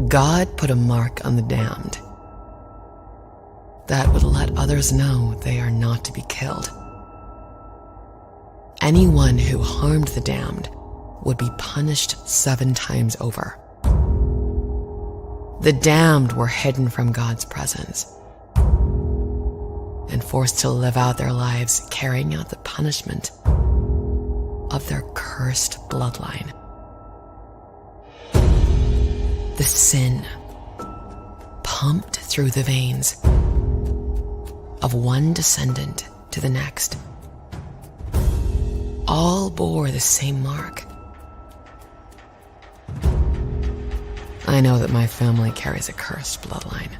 God put a mark on the damned that would let others know they are not to be killed. Anyone who harmed the damned would be punished 7 times over. The damned were hidden from God's presence and forced to live out their lives carrying out the punishment of their cursed bloodline. The sin pumped through the veins of one descendant to the next. All bore the same mark. I know that my family carries a cursed bloodline.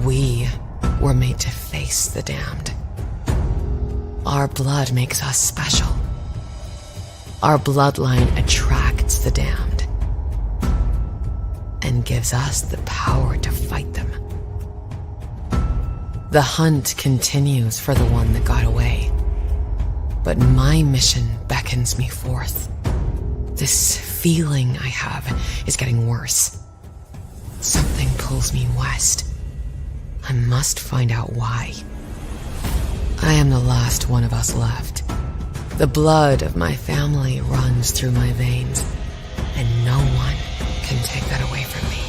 We were made to face the damned. Our blood makes us special. Our bloodline attracts the damned and gives us the power to fight them. The hunt continues for the one that got away, but my mission beckons me forth. This feeling I have is getting worse. Something pulls me west. I must find out why. I am the last one of us left. The blood of my family runs through my veins, and no one can take that away from me.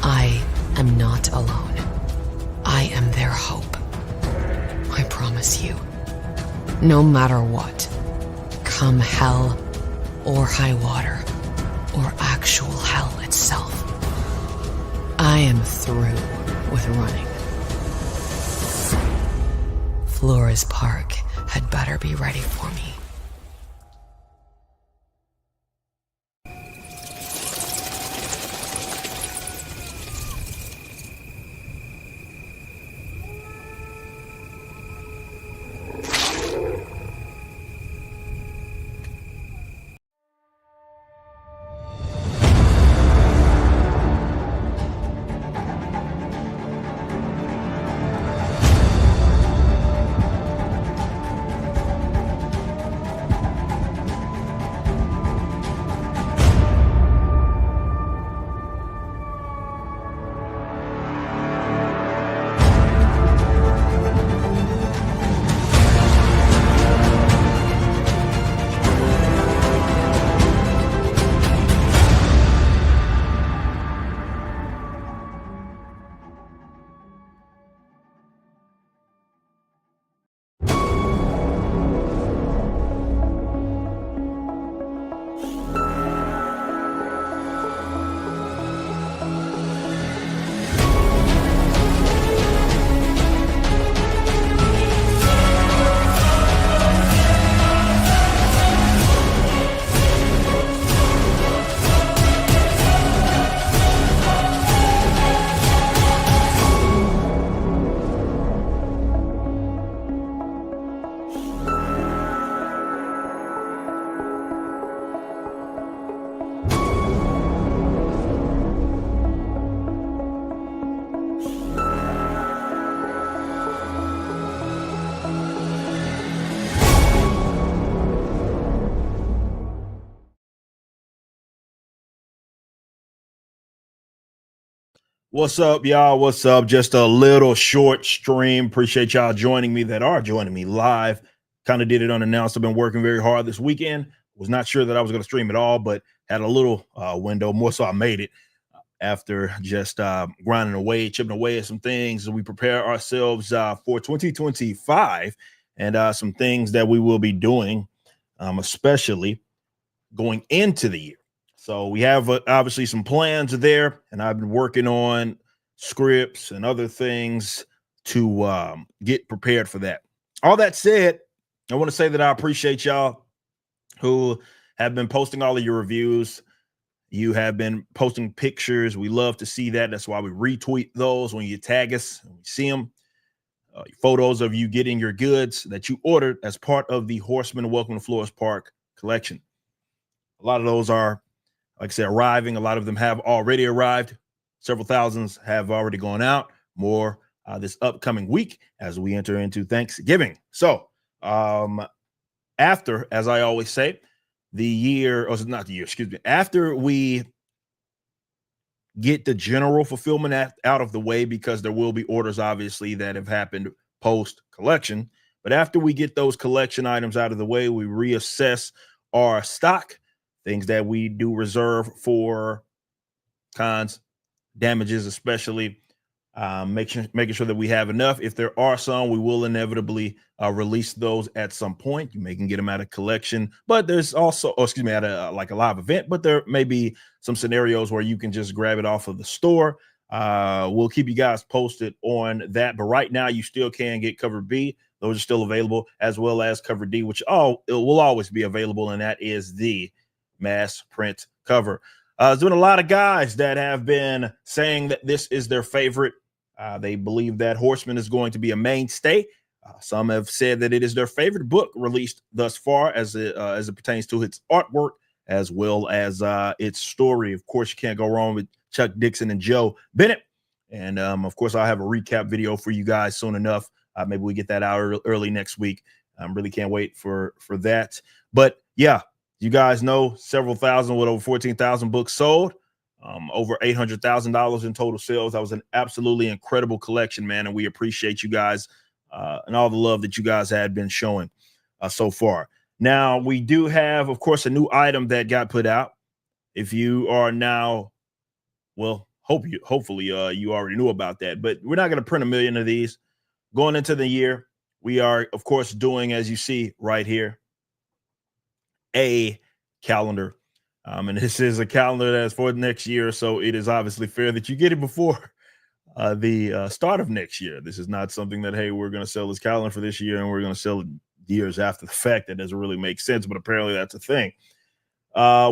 I am not alone. I am their hope. I promise you, no matter what, come hell or high water, or actual hell itself, I am through with running. Flores Park had better be ready for me. What's up, y'all? What's up? Just a little short stream. Appreciate y'all joining me that are joining me live. Kind of did it unannounced. I've been working very hard this weekend. Was not sure that I was going to stream at all, but had a little window. More so I made it after just grinding away, chipping away at some things as we prepare ourselves for 2025 and some things that we will be doing, especially going into the year. So we have obviously some plans there, and I've been working on scripts and other things to get prepared for that. All that said, I want to say that I appreciate y'all who have been posting all of your reviews. You have been posting pictures. We love to see that. That's why we retweet those when you tag us and we see them. Photos of you getting your goods that you ordered as part of the Horseman Welcome to Flores Park collection. A lot of those are, like I said, arriving. A lot of them have already arrived. Several thousands have already gone out. More this upcoming week as we enter into Thanksgiving. So after, as I always say, the year, or not the year, excuse me, after we get the general fulfillment out of the way, because there will be orders obviously that have happened post collection. But after we get those collection items out of the way, we reassess our stock, things that we do reserve for cons, damages, especially making sure that we have enough. If there are some, we will inevitably release those at some point. You may can get them at a collection, but there's also, at a like a live event, but there may be some scenarios where you can just grab it off of the store. We'll keep you guys posted on that, but right now you still can get cover B. Those are still available, as well as cover D, which it will always be available, and that is the mass print cover. There's been a lot of guys that have been saying that this is their favorite. They believe that Horseman is going to be a mainstay. Some have said that it is their favorite book released thus far, as it pertains to its artwork as well as its story. Of course, you can't go wrong with Chuck Dixon and Joe Bennett. And of course, I'll have a recap video for you guys soon enough. Maybe we get that out early next week. Really can't wait for that. But yeah, you guys know, several thousand, with over 14,000 books sold, over $800,000 in total sales. That was an absolutely incredible collection, man. And we appreciate you guys and all the love that you guys had been showing so far. Now, we do have, of course, a new item that got put out. If you are now, well, hopefully you already knew about that, but we're not going to print 1 million of these going into the year. We are, of course, doing, as you see right here, a calendar. And this is a calendar that's for next year. So it is obviously fair that you get it before the start of next year. This is not something that, hey, we're going to sell this calendar for this year and we're going to sell it years after the fact. That doesn't really make sense, but apparently that's a thing.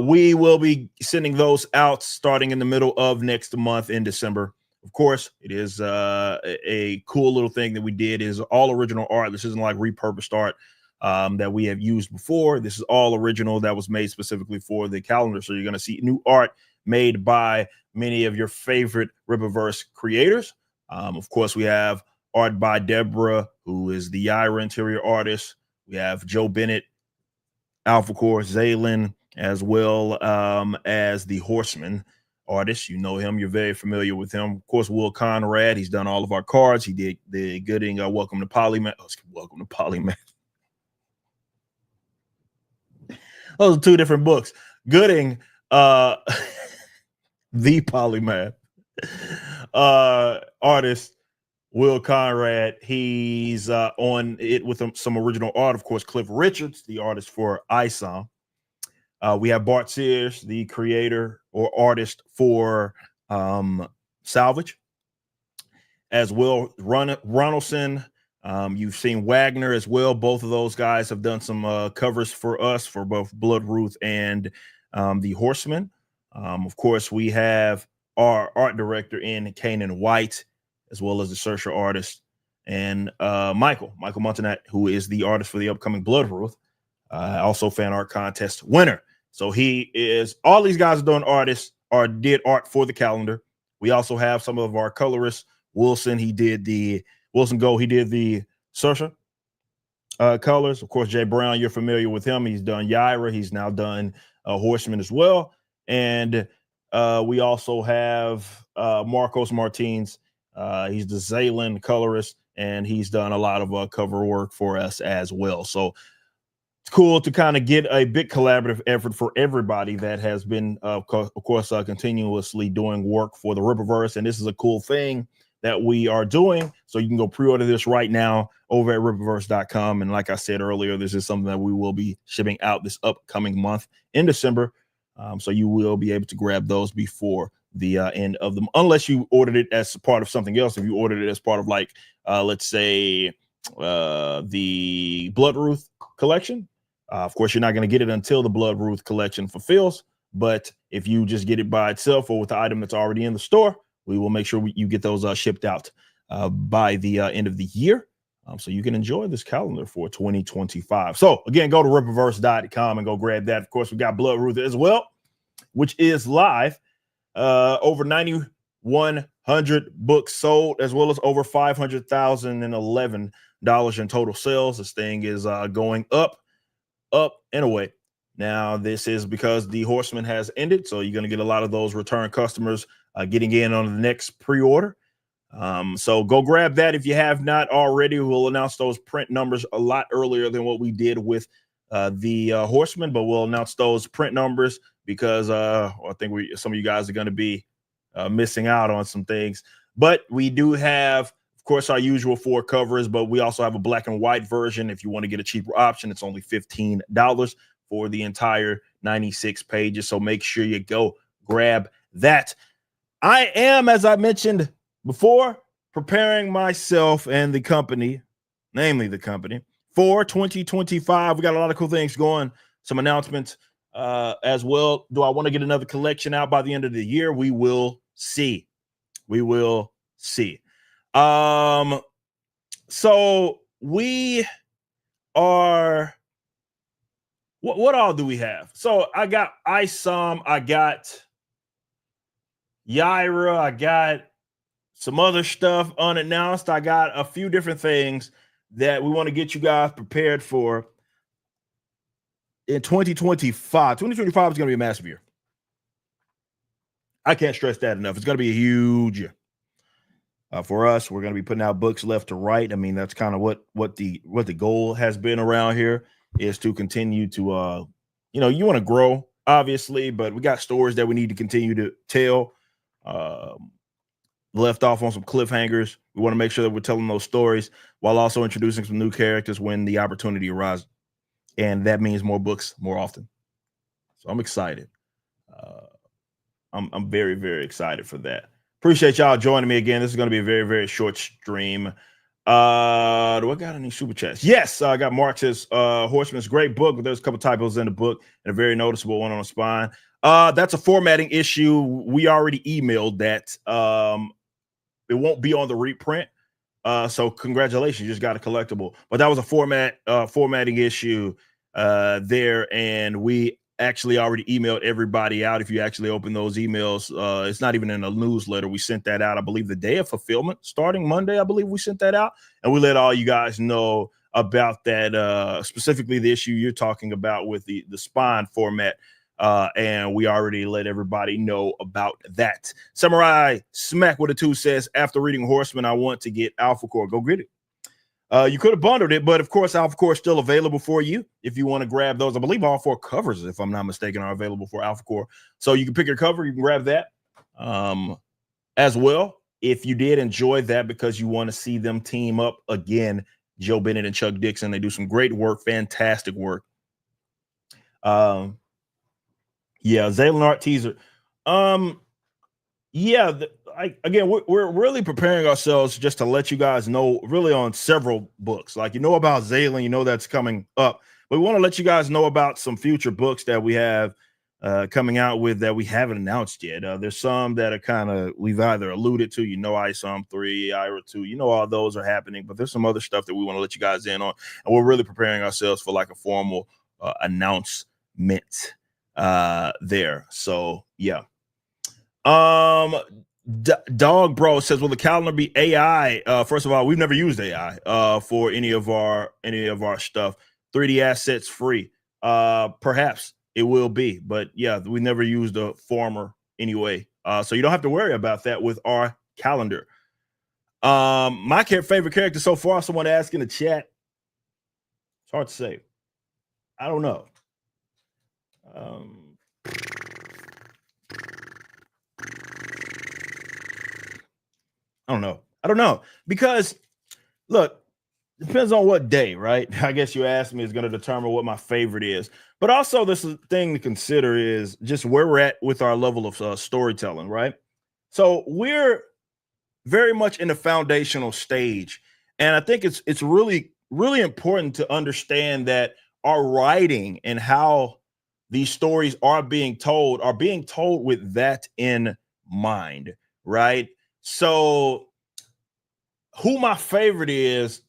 We will be sending those out starting in the middle of next month in December. Of course, it is a cool little thing that we did. Is all original art. This isn't like repurposed art that we have used before. This is all original that was made specifically for the calendar. So you're going to see new art made by many of your favorite Rippaverse creators. Of course, we have art by Deborah, who is the Yaira interior artist. We have Joe Bennett, Alpha Core, Zaylin, as well as the Horseman artist. You know him. You're very familiar with him. Of course, Will Conrad. He's done all of our cards. He did the Gooding Welcome to Polymath. Welcome to Polymath. Those are two different books. Gooding, the Polymath artist, Will Conrad. He's on it with some original art. Of course, Cliff Richards, the artist for ISOM. We have Bart Sears, the creator or artist for Salvage, as well. Ronaldson. You've seen Wagner as well. Both of those guys have done some covers for us for both Bloodruth and the Horseman. Of course, we have our art director in Kanan White, as well as the Searcher artist, and Michael Montagnat, who is the artist for the upcoming Bloodruth, also fan art contest winner. So he is, all these guys are doing did art for the calendar. We also have some of our colorists. Wilson, he did the Wilson Gold, he did the Searcher colors. Of course, Jay Brown, you're familiar with him. He's done Yaira. He's now done Horseman as well. And we also have Marcos Martins. He's the Zaylin colorist, and he's done a lot of cover work for us as well. So it's cool to kind of get a big collaborative effort for everybody that has been, of course, continuously doing work for the Rippaverse. And this is a cool thing that we are doing. So you can go pre-order this right now over at Rippaverse.com. And like I said earlier, this is something that we will be shipping out this upcoming month in December. So you will be able to grab those before the end of them, unless you ordered it as part of something else. If you ordered it as part of, like, let's say the Bloodruth collection, of course, you're not going to get it until the Bloodruth collection fulfills. But if you just get it by itself or with the item that's already in the store, we will make sure you get those shipped out by the end of the year. So you can enjoy this calendar for 2025. So again, go to Rippaverse.com and go grab that. Of course, we got Bloodruth as well, which is live. Over 9,100 books sold, as well as over $500,011 in total sales. This thing is going up and away. Now, this is because the Horseman has ended, so you're going to get a lot of those return customers getting in on the next pre-order. So go grab that if you have not already. We'll announce those print numbers a lot earlier than what we did with the Horseman, but we'll announce those print numbers because I think some of you guys are going to be missing out on some things. But we do have, of course, our usual 4 covers, but we also have a black and white version. If you want to get a cheaper option, it's only $15 for the entire 96 pages. So make sure you go grab that. I am, as I mentioned before, preparing myself and the company, namely the company, for 2025. We got a lot of cool things going, some announcements as well. Do I want to get another collection out by the end of the year? We will see. We will see. So we are, what all do we have? So I got ISOM, I got Yaira, I got some other stuff unannounced. I got a few different things that we want to get you guys prepared for in 2025. 2025 is going to be a massive year. I can't stress that enough. It's going to be a huge year. For us, we're going to be putting out books left to right. I mean, that's kind of what the goal has been around here, is to continue to you want to grow, obviously, but we got stories that we need to continue to tell. Left off on some cliffhangers. We want to make sure that we're telling those stories while also introducing some new characters when the opportunity arises. And that means more books more often. So I'm excited. I'm very, very excited for that. Appreciate y'all joining me again. This is going to be a very, very short stream. Do I got any super chats? Yes, I got Mark says Horseman's great book, but there's a couple typos in the book and a very noticeable one on the spine. That's a formatting issue. We already emailed that. It won't be on the reprint. So congratulations, you just got a collectible. But that was a formatting issue there, and we actually already emailed everybody out. If you actually open those emails, it's not even in a newsletter. We sent that out, I believe, the day of fulfillment, starting Monday. I believe we sent that out, and we let all you guys know about that, specifically the issue you're talking about with the spine format. And we already let everybody know about that. Samurai Smack with a 2 says, after reading Horseman, I want to get Alpha Core. Go get it. You could have bundled it, but of course, Alpha Core is still available for you if you want to grab those. I believe all 4 covers, if I'm not mistaken, are available for Alpha Core. So you can pick your cover, you can grab that as well. If you did enjoy that because you want to see them team up again, Joe Bennett and Chuck Dixon, they do some great work, fantastic work. Yeah, Zaylen Art teaser. Yeah, again, we're really preparing ourselves just to let you guys know, really, on several books. Like, about Zaylen, that's coming up. But we want to let you guys know about some future books that we have coming out with that we haven't announced yet. There's some that are kind of, we've either alluded to, ISOM 3, Ira 2, all those are happening. But there's some other stuff that we want to let you guys in on. And we're really preparing ourselves for like a formal announcement there. So yeah. Dog Bro says, will the calendar be AI? First of all, we've never used AI for any of our stuff. 3D assets free. Perhaps it will be, but yeah, we never used a former anyway. So you don't have to worry about that with our calendar. My favorite character so far, someone asked in the chat. It's hard to say. I don't know. I don't know because look, it depends on what day, right? I guess you asked me is going to determine what my favorite is. But also, this thing to consider is just where we're at with our level of storytelling, right? So we're very much in the foundational stage, and I think it's really, really important to understand that our writing and how these stories are being told with that in mind, right? So who my favorite is,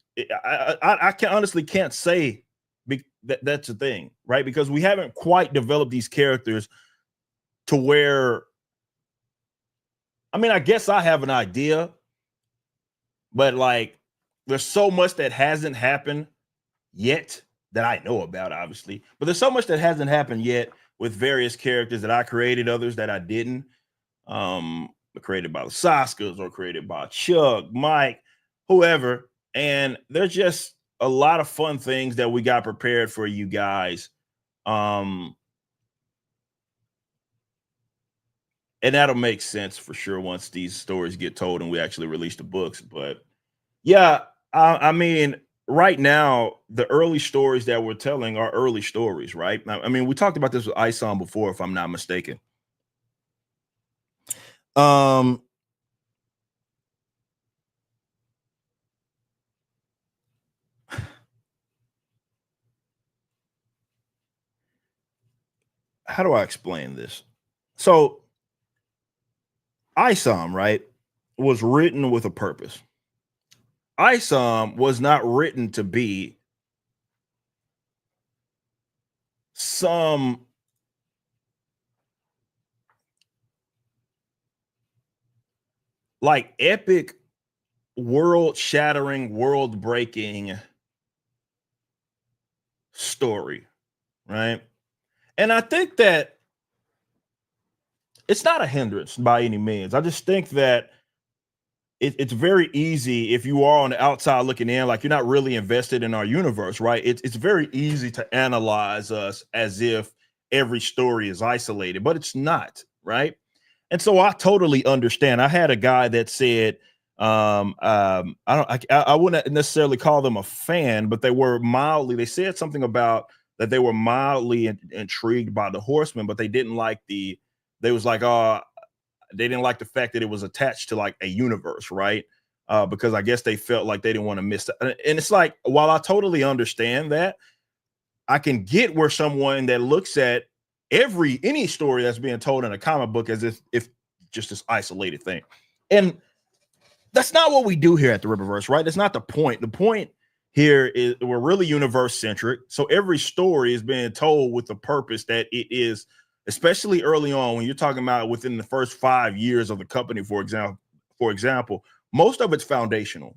I can honestly can't say that's the thing, right? Because we haven't quite developed these characters to where, I mean, I guess I have an idea, but like there's so much that hasn't happened yet that I know about, obviously, but there's so much that hasn't happened yet with various characters that I created, others that I didn't. Created by the Saskas or created by Chuck, Mike, whoever. And there's just a lot of fun things that we got prepared for you guys. And that'll make sense for sure once these stories get told and we actually release the books. But yeah, I mean, right now, the early stories that we're telling are early stories, right? I mean, we talked about this with Isom before, if I'm not mistaken. How do I explain this? So Isom, right, was written with a purpose. Isom was not written to be some like epic, world-shattering, world-breaking story, right? And I think that it's not a hindrance by any means. I just think that it's very easy if you are on the outside looking in, like you're not really invested in our universe, right? It's very easy to analyze us as if every story is isolated, but it's not, right? And so I totally understand. I had a guy that said, I wouldn't necessarily call them a fan, but they said something about that they were mildly intrigued by the Horseman, but they didn't like they didn't like the fact that it was attached to like a universe, right? Because I guess they felt like they didn't want to miss that. And it's like, while I totally understand that, I can get where someone that looks at any story that's being told in a comic book as if just this isolated thing. And that's not what we do here at the Rippaverse, right? That's not the point. The point here is we're really universe-centric. So every story is being told with the purpose that it is, especially early on when you're talking about within the first 5 years of the company, for example, most of it's foundational,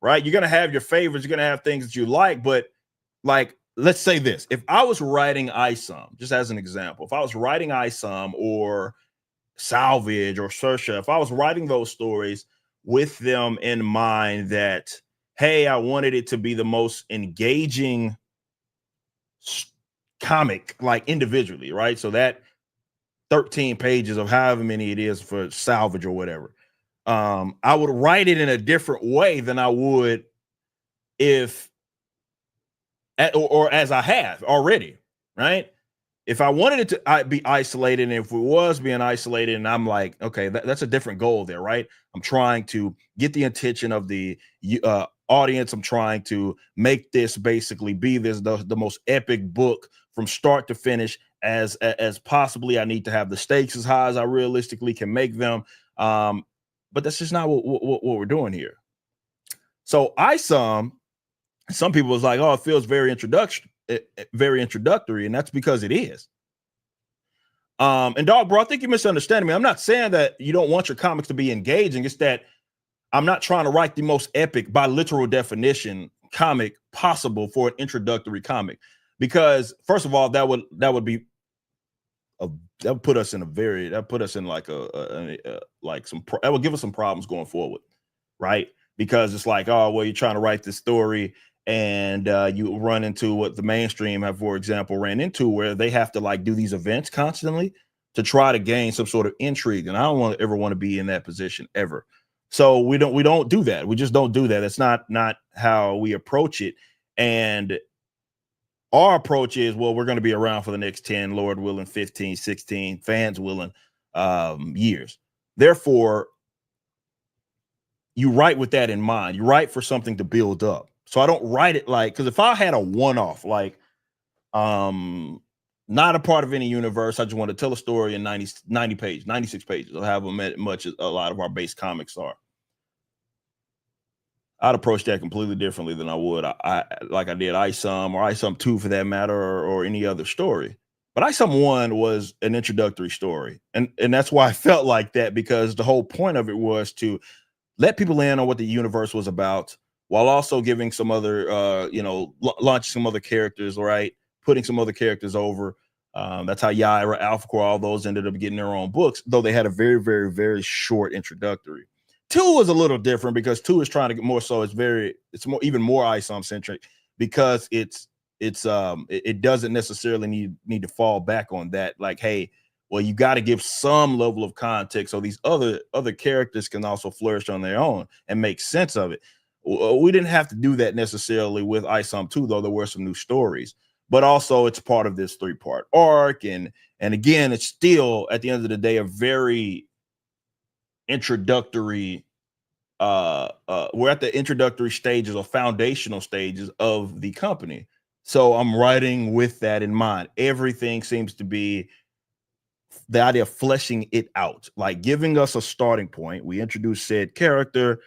right? You're going to have your favorites, you're going to have things that you like, but like, let's say this. If I was writing Isom, just as an example, if I was writing Isom or Salvage or Sersha, if I was writing those stories with them in mind that, hey, I wanted it to be the most engaging comic, like individually, right? So that 13 pages of however many it is for Salvage or whatever, I would write it in a different way than I would if or as I have already, right? If I wanted it to be isolated, and if it was being isolated, and I'm like, okay, that's a different goal there, right? I'm trying to get the attention of the audience. I'm trying to make this basically be the most epic book from start to finish as possibly. I need to have the stakes as high as I realistically can make them. But that's just not what we're doing here. So Isom, some people was like, oh, it feels very introductory, and that's because it is. And Dog Bro, I think you misunderstand me. I'm not saying that you don't want your comics to be engaging. It's that I'm not trying to write the most epic, by literal definition, comic possible for an introductory comic, because first of all, that would put us in like that would give us some problems going forward, right? Because it's like, oh, well, you're trying to write this story and you run into what the mainstream have, for example, ran into, where they have to like do these events constantly to try to gain some sort of intrigue. And I don't ever want to be in that position ever. So we don't do that. We just don't do that. That's not how we approach it. And our approach is, well, we're going to be around for the next 10, Lord willing, 15, 16, fans willing, years. Therefore, you write with that in mind. You write for something to build up. So I don't write it like, because if I had a one-off, like not a part of any universe, I just want to tell a story in 90 pages, 96 pages, or however much as a lot of our base comics are, I'd approach that completely differently than I would like I did Isom or Isom 2 for that matter, or any other story. But Isom 1 was an introductory story. And that's why I felt like that, because the whole point of it was to let people in on what the universe was about, while also giving some other, launching some other characters, right? Putting some other characters over. That's how Yaira, Alpha Core, all those ended up getting their own books, though they had a very, very, very short introductory. 2 was a little different because 2 is trying to get more so. It's more even more ISOM centric because it doesn't necessarily need to fall back on that. Like, hey, well, you got to give some level of context so these other characters can also flourish on their own and make sense of it. We didn't have to do that necessarily with ISOM 2, though there were some new stories, but also it's part of this 3-part arc. And again, it's still at the end of the day, a very introductory, we're at the introductory stages or foundational stages of the company. So I'm writing with that in mind. Everything seems to be the idea of fleshing it out, like giving us a starting point. We introduce said character,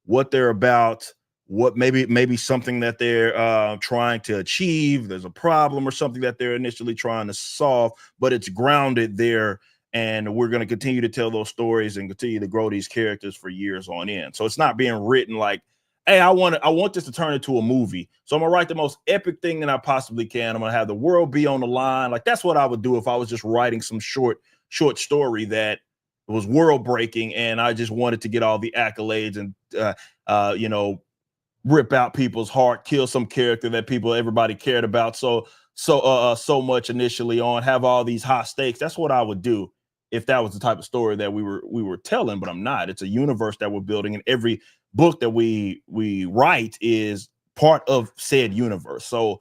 what they're about, what maybe something that they're trying to achieve. There's a problem or something that they're initially trying to solve, but it's grounded there. And we're going to continue to tell those stories and continue to grow these characters for years on end. So it's not being written like, hey, I want this to turn into a movie. So I'm gonna write the most epic thing that I possibly can. I'm gonna have the world be on the line. Like that's what I would do if I was just writing some short story that was world breaking and I just wanted to get all the accolades and rip out people's heart, kill some character that everybody cared about so much initially on, have all these high stakes. That's what I would do if that was the type of story that we were telling, but I'm not. It's a universe that we're building, and every book that we write is part of said universe. So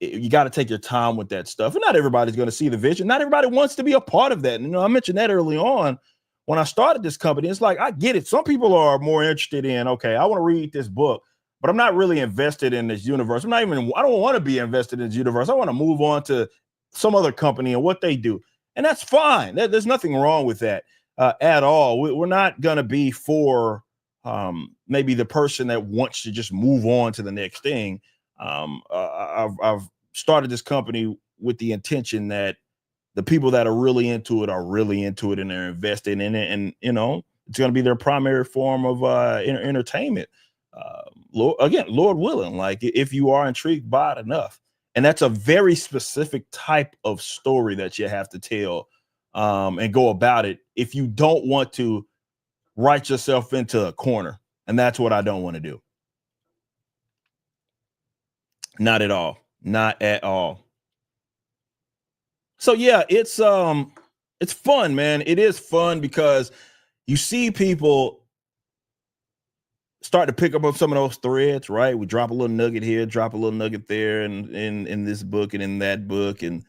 you got to take your time with that stuff. And not everybody's going to see the vision. Not everybody wants to be a part of that. And, I mentioned that early on when I started this company. It's like, I get it. Some people are more interested in, okay, I want to read this book, but I'm not really invested in this universe. I don't want to be invested in this universe. I want to move on to some other company and what they do. And that's fine. There's nothing wrong with that at all. We're not going to be for maybe the person that wants to just move on to the next thing. I've started this company with the intention that the people that are really into it and they're invested in it. And, it's going to be their primary form of entertainment. Lord willing, like if you are intrigued by it enough. And that's a very specific type of story that you have to tell and go about it if you don't want to write yourself into a corner. And that's what I don't want to do. Not at all. Not at all. So yeah, it's fun, man. It is fun because you see people start to pick up on some of those threads, right? We drop a little nugget here, drop a little nugget there, and in this book and in that book. And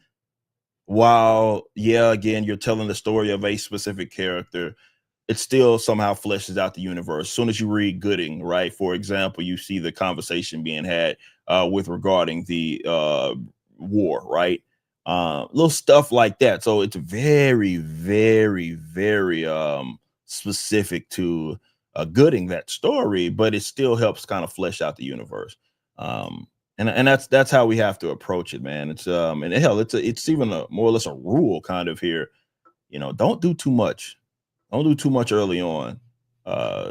while, again, you're telling the story of a specific character, it still somehow fleshes out the universe. As soon as you read Gooding, right? For example, you see the conversation being had with regarding the war, right? Little stuff like that. So it's very, very, very specific to Gooding, that story, but it still helps kind of flesh out the universe. And that's how we have to approach it, man. It's and hell, it's even more or less a rule kind of here. Don't do too much. Don't do too much early on.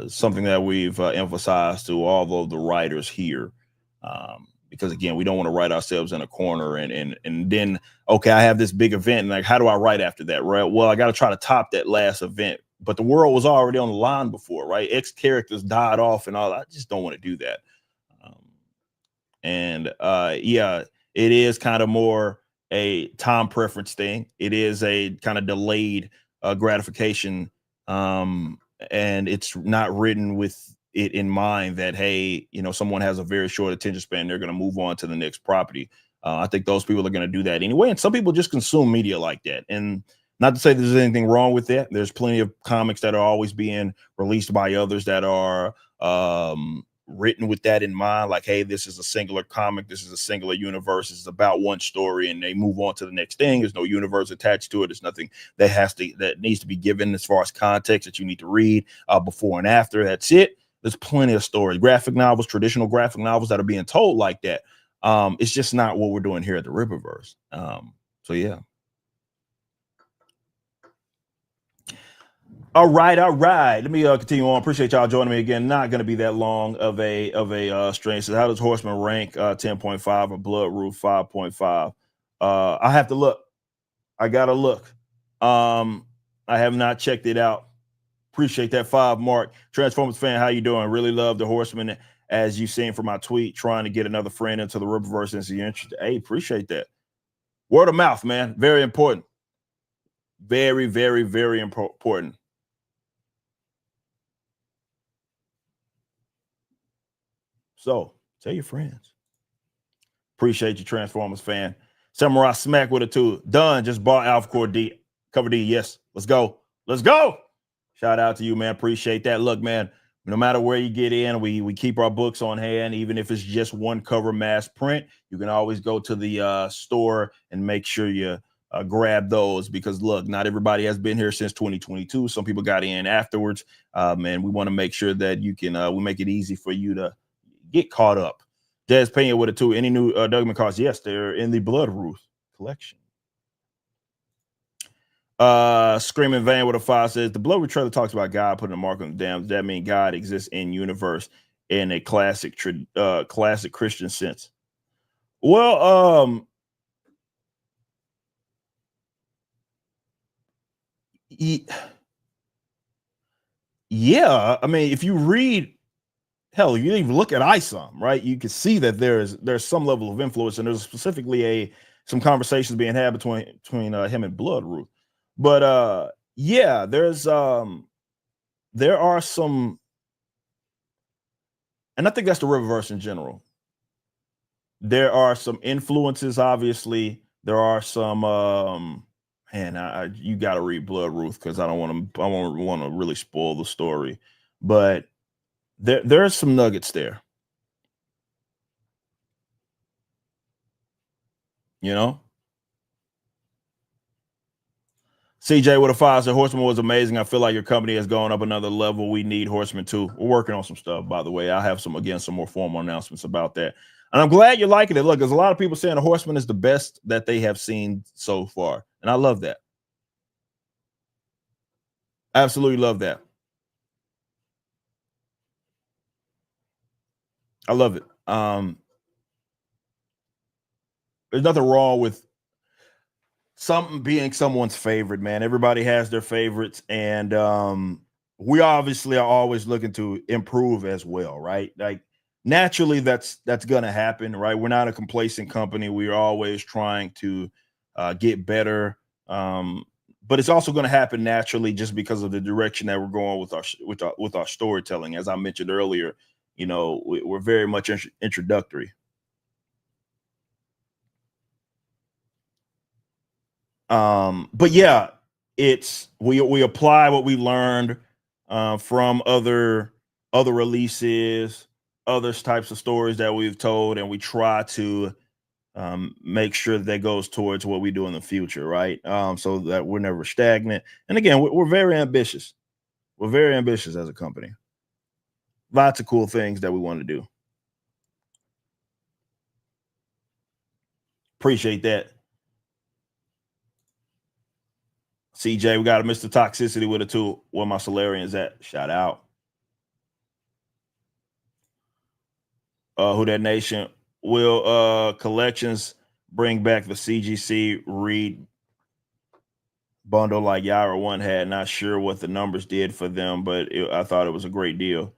Something that we've emphasized to all of the writers here. Because again, we don't want to write ourselves in a corner and then, okay, I have this big event and like, how do I write after that? Right. Well, I got to try to top that last event, but the world was already on the line before, right? X characters died off and all. I just don't want to do that. It is kind of more a time preference thing. It is a kind of delayed gratification. And it's not written with it in mind that, hey, someone has a very short attention span, they're going to move on to the next property. I think those people are going to do that anyway. And some people just consume media like that. And not to say there's anything wrong with that. There's plenty of comics that are always being released by others that are written with that in mind. Like, hey, this is a singular comic. This is a singular universe. It's about one story and they move on to the next thing. There's no universe attached to it. There's nothing that needs to be given as far as context that you need to read before and after. That's it. There's plenty of stories, graphic novels, traditional graphic novels that are being told like that. It's just not what we're doing here at the Rippaverse. So yeah. All right, all right. Let me continue on. Appreciate y'all joining me again. Not going to be that long of a stream. So, how does Horseman rank 10.5 or Bloodruth 5.5? I have to look. I gotta look. I have not checked it out. Appreciate that 5 mark. Transformers fan, how you doing? Really love the Horseman, as you've seen from my tweet, trying to get another friend into the Rippaverse since you're interested. Hey, appreciate that. Word of mouth, man. Very important. Very, very, very important. So tell your friends. Appreciate you, Transformers fan. Samurai Smack with it too. Done. Just bought Alpha Core D. Cover D. Yes. Let's go. Let's go. Shout out to you, man. Appreciate that. Look, man, no matter where you get in, we keep our books on hand, even if it's just one cover mass print. You can always go to the store and make sure you grab those, because look, not everybody has been here since 2022. Some people got in afterwards, and we want to make sure that you can we make it easy for you to get caught up. Des Pena with it too. Any new Dougman cards? Yes, they're in the Bloodruth collection. Screaming Van with a 5 says the Bloodruth trailer talks about God putting a mark on the damned. Does that mean God exists in universe in a classic Christian sense? Well, yeah. I mean, if you read, hell, you even look at ISOM, right? You can see that there's some level of influence, and there's specifically some conversations being had between him and Bloodruth. But yeah, there are some, and I think that's the Rippaverse in general. There are some influences, obviously. There are some man, you got to read Bloodruth, because I don't want to really spoil the story, but there are some nuggets there. You know, CJ with a 5 said Horseman was amazing. I feel like your company has gone up another level. We need Horseman too. We're working on some stuff, by the way. I have some more formal announcements about that. And I'm glad you're liking it. Look, there's a lot of people saying the Horseman is the best that they have seen so far. And I love that. Absolutely love that. I love it. There's nothing wrong with something being someone's favorite, man. Everybody has their favorites, and we obviously are always looking to improve as well, right? Like, naturally that's gonna happen, right? We're not a complacent company. We're always trying to get better, but it's also going to happen naturally, just because of the direction that we're going with our storytelling. As I mentioned earlier, you know, we're very much introductory. But yeah, it's we apply what we learned from other releases, other types of stories that we've told, and we try to make sure that goes towards what we do in the future, right? So that we're never stagnant. And again, we're very ambitious. We're very ambitious as a company. Lots of cool things that we want to do. Appreciate that. CJ, we got a Mr. Toxicity with it too. Where my Solarians at? Shout out. Who that nation? Will collections bring back the CGC read bundle like Yara One had? Not sure what the numbers did for them, but I thought it was a great deal.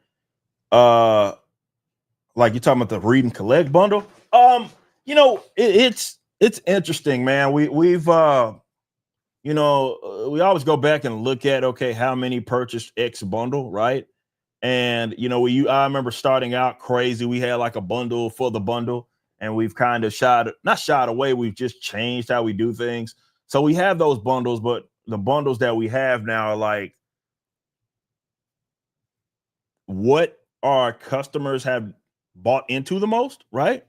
Like, you're talking about the read and collect bundle. You know, it's interesting, man. We've you know, we always go back and look at, okay, how many purchased X bundle, right? And you know, I remember starting out crazy. We had like a bundle for the bundle, and we've kind of not shied away. We've just changed how we do things. So we have those bundles, but the bundles that we have now are like what our customers have bought into the most, right?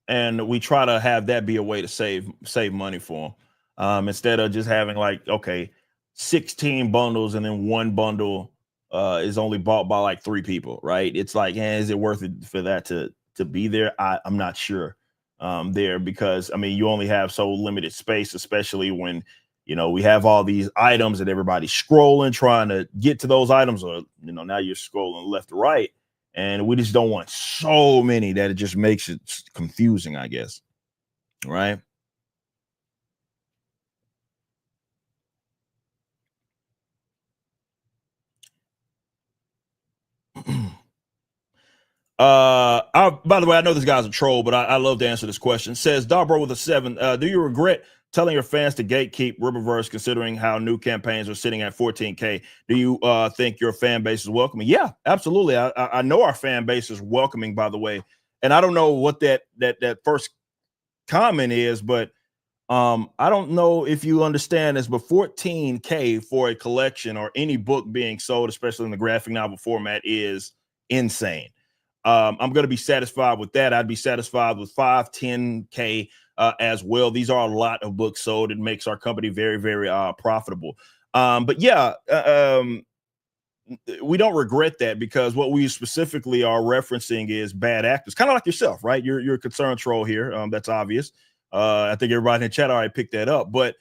And we try to have that be a way to save money for them, instead of just having like, okay, 16 bundles and then one bundle is only bought by like 3 people, right? It's like, is it worth it for that to be there? I'm not sure there, because I mean, you only have so limited space, especially when We have all these items that everybody's scrolling, trying to get to those items, or now you're scrolling left to right, and we just don't want so many that it just makes it confusing, I guess. Right. By the way, I know this guy's a troll, but I love to answer this question. It says Dabro with a 7. Do you regret telling your fans to gatekeep Rippaverse, considering how new campaigns are sitting at 14K? Do you think your fan base is welcoming? Yeah, absolutely. I know our fan base is welcoming, by the way. And I don't know what that first comment is, but I don't know if you understand this, but 14K for a collection or any book being sold, especially in the graphic novel format, is insane. I'm going to be satisfied with that. I'd be satisfied with 5, 10K as well. These are a lot of books sold. It makes our company very, very profitable. But yeah, we don't regret that, because what we specifically are referencing is bad actors, kind of like yourself, right? You're a concerned troll here. That's obvious. I think everybody in the chat already picked that up. But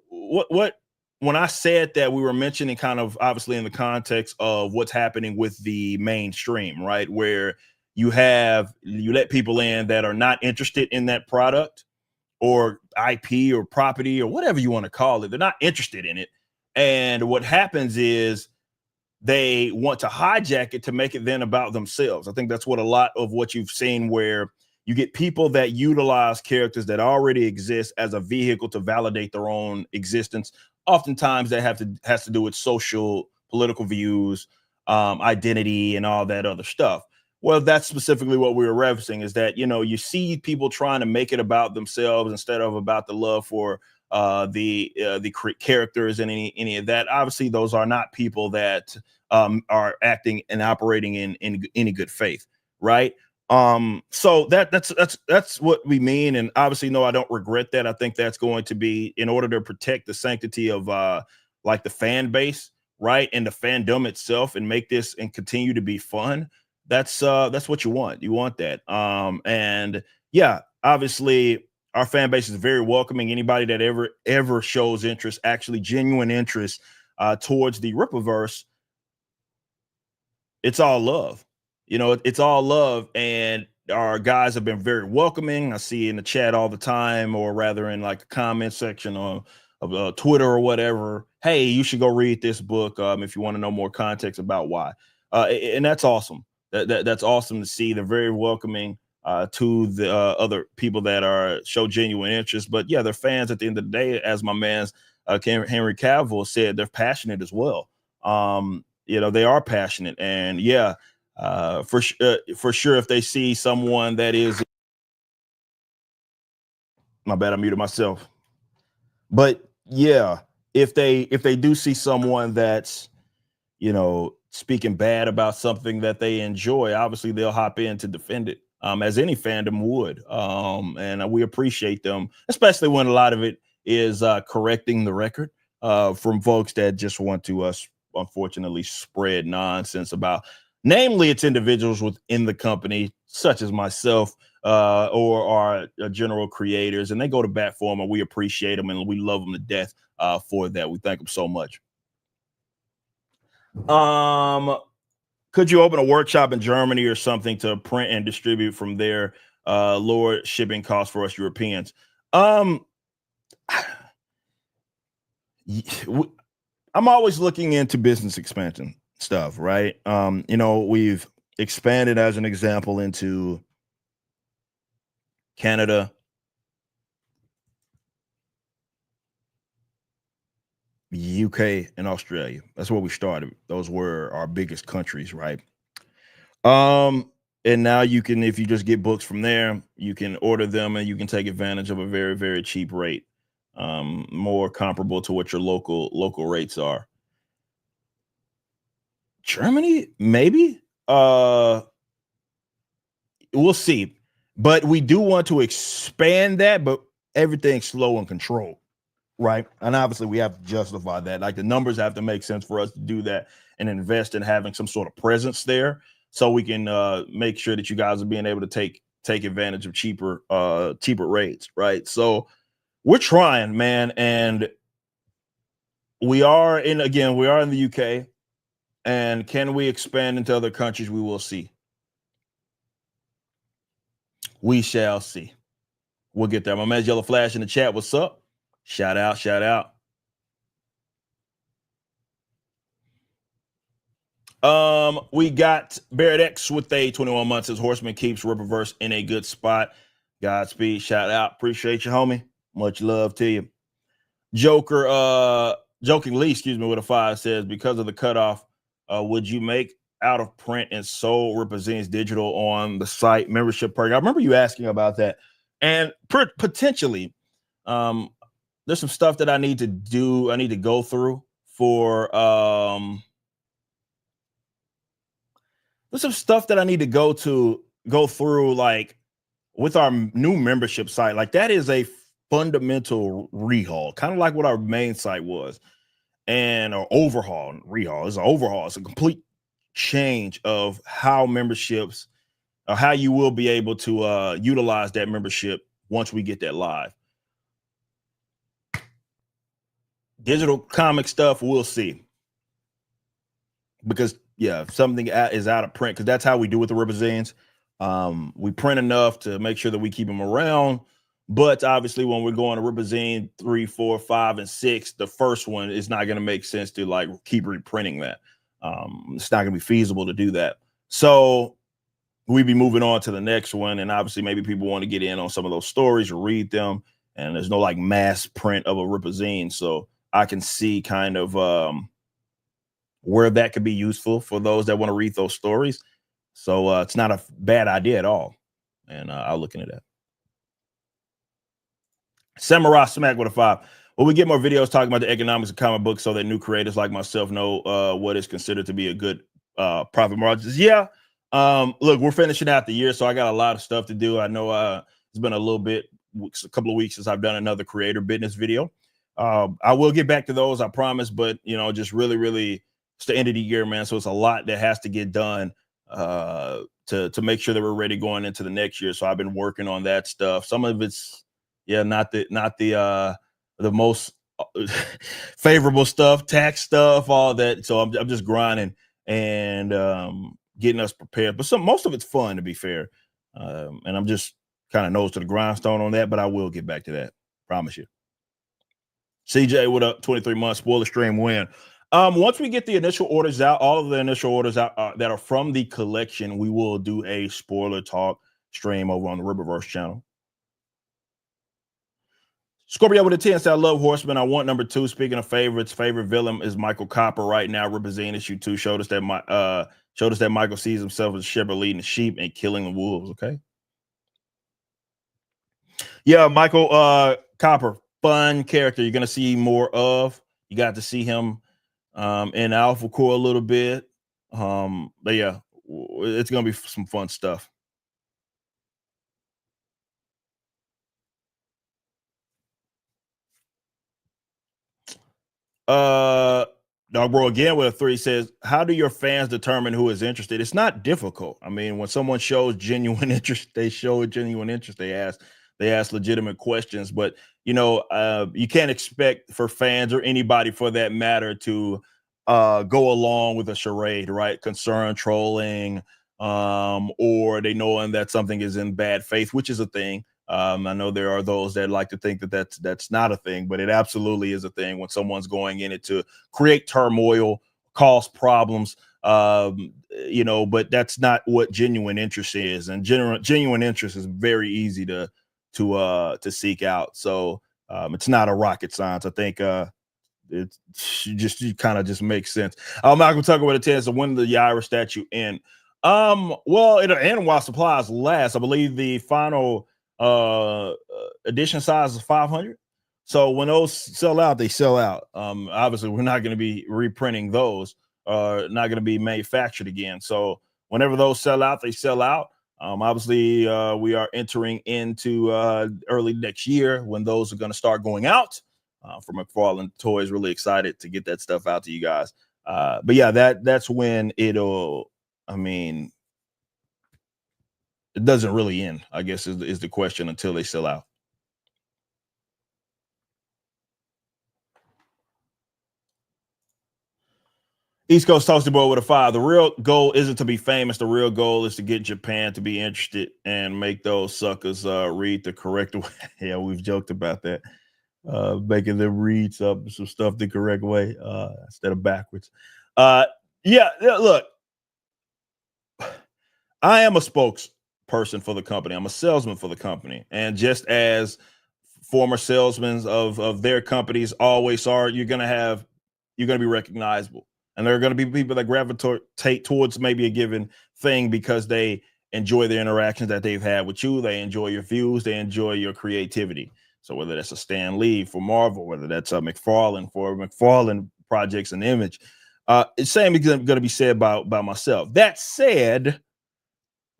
what when I said that, we were mentioning kind of obviously in the context of what's happening with the mainstream, right? Where you let people in that are not interested in that product or IP or property or whatever you want to call it. They're not interested in it. And what happens is they want to hijack it to make it then about themselves. I think that's what a lot of what you've seen, where you get people that utilize characters that already exist as a vehicle to validate their own existence. Oftentimes that has to do with social, political views, identity, and all that other stuff. Well, that's specifically what we were referencing, is that, you see people trying to make it about themselves instead of about the love for the characters and any of that. Obviously, those are not people that are acting and operating in any good faith, right? So that's what we mean. And obviously, no, I don't regret that. I think that's going to be in order to protect the sanctity of like the fan base, right, and the fandom itself, and make this and continue to be fun. That's what you want. You want that. And yeah, obviously our fan base is very welcoming. Anybody that ever shows interest, actually genuine interest towards the Rippaverse, it's all love. It's all love. And our guys have been very welcoming. I see in the chat all the time, or rather in like a comment section of Twitter or whatever, hey, you should go read this book if you want to know more context about why. And that's awesome. That's awesome to see. They're very welcoming to the other people that show genuine interest. But yeah, they're fans at the end of the day. As my man's Henry Cavill said, they're passionate as well. They are passionate. And yeah, for sure, if they see someone that is, my bad, I muted myself. But yeah, if they do see someone that's speaking bad about something that they enjoy, obviously they'll hop in to defend it, as any fandom would. And we appreciate them, especially when a lot of it is correcting the record from folks that just want to unfortunately spread nonsense about, namely, it's individuals within the company, such as myself, or our general creators, and they go to bat for them, and we appreciate them, and we love them to death for that. We thank them so much. Could you open a workshop in Germany or something to print and distribute from there? Lower shipping costs for us Europeans. I'm always looking into business expansion stuff, right? We've expanded, as an example, into Canada, UK, and Australia. That's where we started. Those were our biggest countries, right? And now you can, if you just get books from there, you can order them and you can take advantage of a very, very cheap rate, more comparable to what your local rates are. Germany, maybe. We'll see. But we do want to expand that, but everything's slow and controlled, right? And obviously we have to justify that. Like, the numbers have to make sense for us to do that and invest in having some sort of presence there, so we can make sure that you guys are being able to take advantage of cheaper rates, right? So we're trying, man. And we are in the UK, and can we expand into other countries? We will see. We shall see. We'll get there. My man Yellow Flash in the chat. What's up? Shout out, shout out. We got Barrett X with a 21 months. Says Horseman keeps Rippaverse in a good spot. Godspeed. Shout out. Appreciate you, homie. Much love to you. Joker, jokingly, excuse me, with a 5 says, because of the cutoff, would you make out of print and sold represents digital on the site membership program? I remember you asking about that, and potentially, there's some stuff that I need to do. I need to go through for there's some stuff that I need to go through, like with our new membership site. Like that is a fundamental rehaul, kind of like what our main site was, and or overhaul. Rehaul is an overhaul. It's a complete change of how memberships, or how you will be able to utilize that membership once we get that live. Digital comic stuff, we'll see, because yeah, something is out of print, because that's how we do with the Ripazines. We print enough to make sure that we keep them around, but obviously when we're going to Ripazine 3, 4, 5, and 6, the first one is not going to make sense to like keep reprinting that. It's not going to be feasible to do that. So we'd be moving on to the next one, and obviously maybe people want to get in on some of those stories or read them, and there's no like mass print of a Ripazine, so I can see kind of where that could be useful for those that want to read those stories. So it's not a bad idea at all, and I'll look into that. Samurai Smack with a 5. Well, we get more videos talking about the economics of comic books so that new creators like myself know what is considered to be a good profit margins. Yeah. Look, we're finishing out the year, so I got a lot of stuff to do. I know it's been a couple of weeks since I've done another creator business video. I will get back to those, I promise, but just really it's the end of the year, man. So it's a lot that has to get done to make sure that we're ready going into the next year. So I've been working on that stuff. Some of it's not the most favorable stuff, tax stuff, all that. So I'm just grinding and getting us prepared. But most of it's fun, to be fair. And I'm just kind of nose to the grindstone on that, but I will get back to that. Promise you. CJ, what up? 23 months, spoiler stream win. Once we get the initial orders out, all of the initial orders out that are from the collection, we will do a spoiler talk stream over on the Rippaverse channel. Scorpio with a 10 said, I love Horseman. I want number 2. Speaking of favorites, favorite villain is Michael Copper right now. Ripazine issue 2 showed us that Michael sees himself as a shepherd leading the sheep and killing the wolves. Okay. Yeah, Michael Copper, fun character. You're gonna see more of. You got to see him in Alpha Core a little bit. But yeah, it's gonna be some fun stuff. Dog Bro again with a 3 says, how do your fans determine who is interested? It's not difficult. I mean, when someone shows genuine interest, they show genuine interest. They ask legitimate questions, but you can't expect for fans or anybody for that matter to go along with a charade, right? Concern, trolling, or they knowing that something is in bad faith, which is a thing. I know there are those that like to think that that's not a thing, but it absolutely is a thing when someone's going in it to create turmoil, cause problems, but that's not what genuine interest is. And genuine interest is very easy to seek out. So it's not a rocket science. I think it kind of just makes sense. I'm not gonna talk about the 10. So when the Yaira statue end? Well, it'll end while supplies last. I believe the final edition size is 500. So when those sell out, they sell out. Obviously, we're not going to be reprinting those, not going to be manufactured again. So whenever those sell out, they sell out. Obviously, we are entering into early next year when those are going to start going out. For McFarlane Toys, really excited to get that stuff out to you guys. But yeah, that's when it'll. I mean, it doesn't really end, I guess, is the question until they sell out. East Coast Toasty Boy with a 5. The real goal isn't to be famous. The real goal is to get Japan to be interested and make those suckers read the correct way. Yeah, we've joked about that. Making them read some stuff the correct way instead of backwards. Yeah, look, I am a spokesperson for the company. I'm a salesman for the company. And just as former salesmen of their companies always are, you're gonna be recognizable. And there are going to be people that gravitate towards maybe a given thing because they enjoy the interactions that they've had with you. They enjoy your views. They enjoy your creativity. So whether that's a Stan Lee for Marvel, whether that's a McFarlane for McFarlane projects and Image, it's same is going to be said about myself. That said,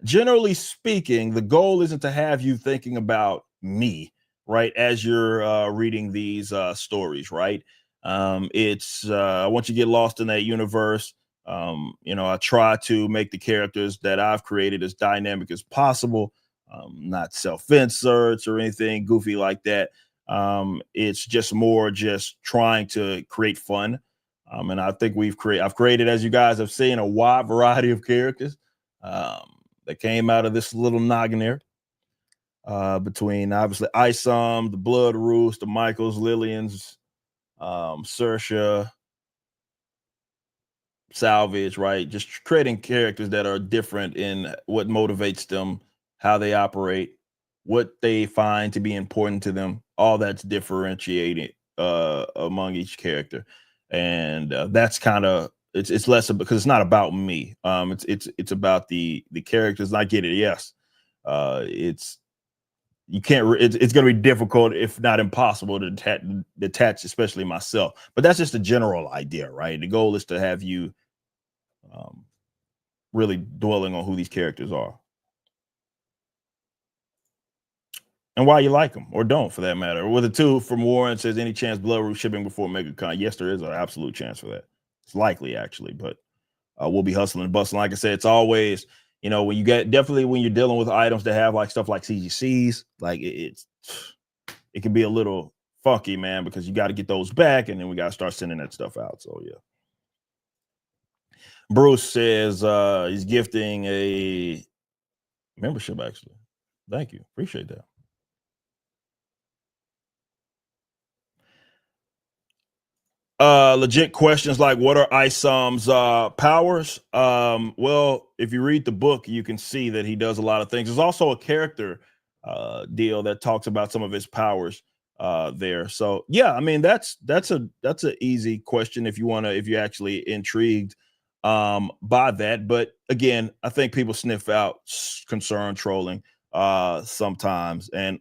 generally speaking, the goal isn't to have you thinking about me, right, as you're reading these stories, right? It's once you get lost in that universe, I try to make the characters that I've created as dynamic as possible, not self-inserts or anything goofy like that. It's just more just trying to create fun. And I think I've created, as you guys have seen, a wide variety of characters that came out of this little noggin there. Between obviously Isom, the Bloodruth, the Michaels, Lillians, Saoirse, Salvage, right? Just creating characters that are different in what motivates them, how they operate, what they find to be important to them. All that's differentiated among each character, and that's kind of it's less because it's not about me. It's about the characters. And I get it. Yes, it's you can't it's going to be difficult if not impossible to detach, especially myself, but that's just a general idea, right? The goal is to have you really dwelling on who these characters are and why you like them or don't, for that matter. With the 2 from Warren says, any chance Bloodruth shipping before MegaCon? Yes, there is an absolute chance for that. It's likely, actually, but we'll be hustling and bustling. Like I said, it's always, when you get, definitely when you're dealing with items that have like stuff like CGCs, like it can be a little funky, man, because you got to get those back and then we got to start sending that stuff out. So yeah. Bruce says he's gifting a membership, actually. Thank you. Appreciate that. Legit questions like, what are Isom's powers? Well, if you read the book, you can see that he does a lot of things. There's also a character deal that talks about some of his powers there. So yeah, I mean that's an easy question if you're actually intrigued by that. But again, I think people sniff out concern trolling sometimes. And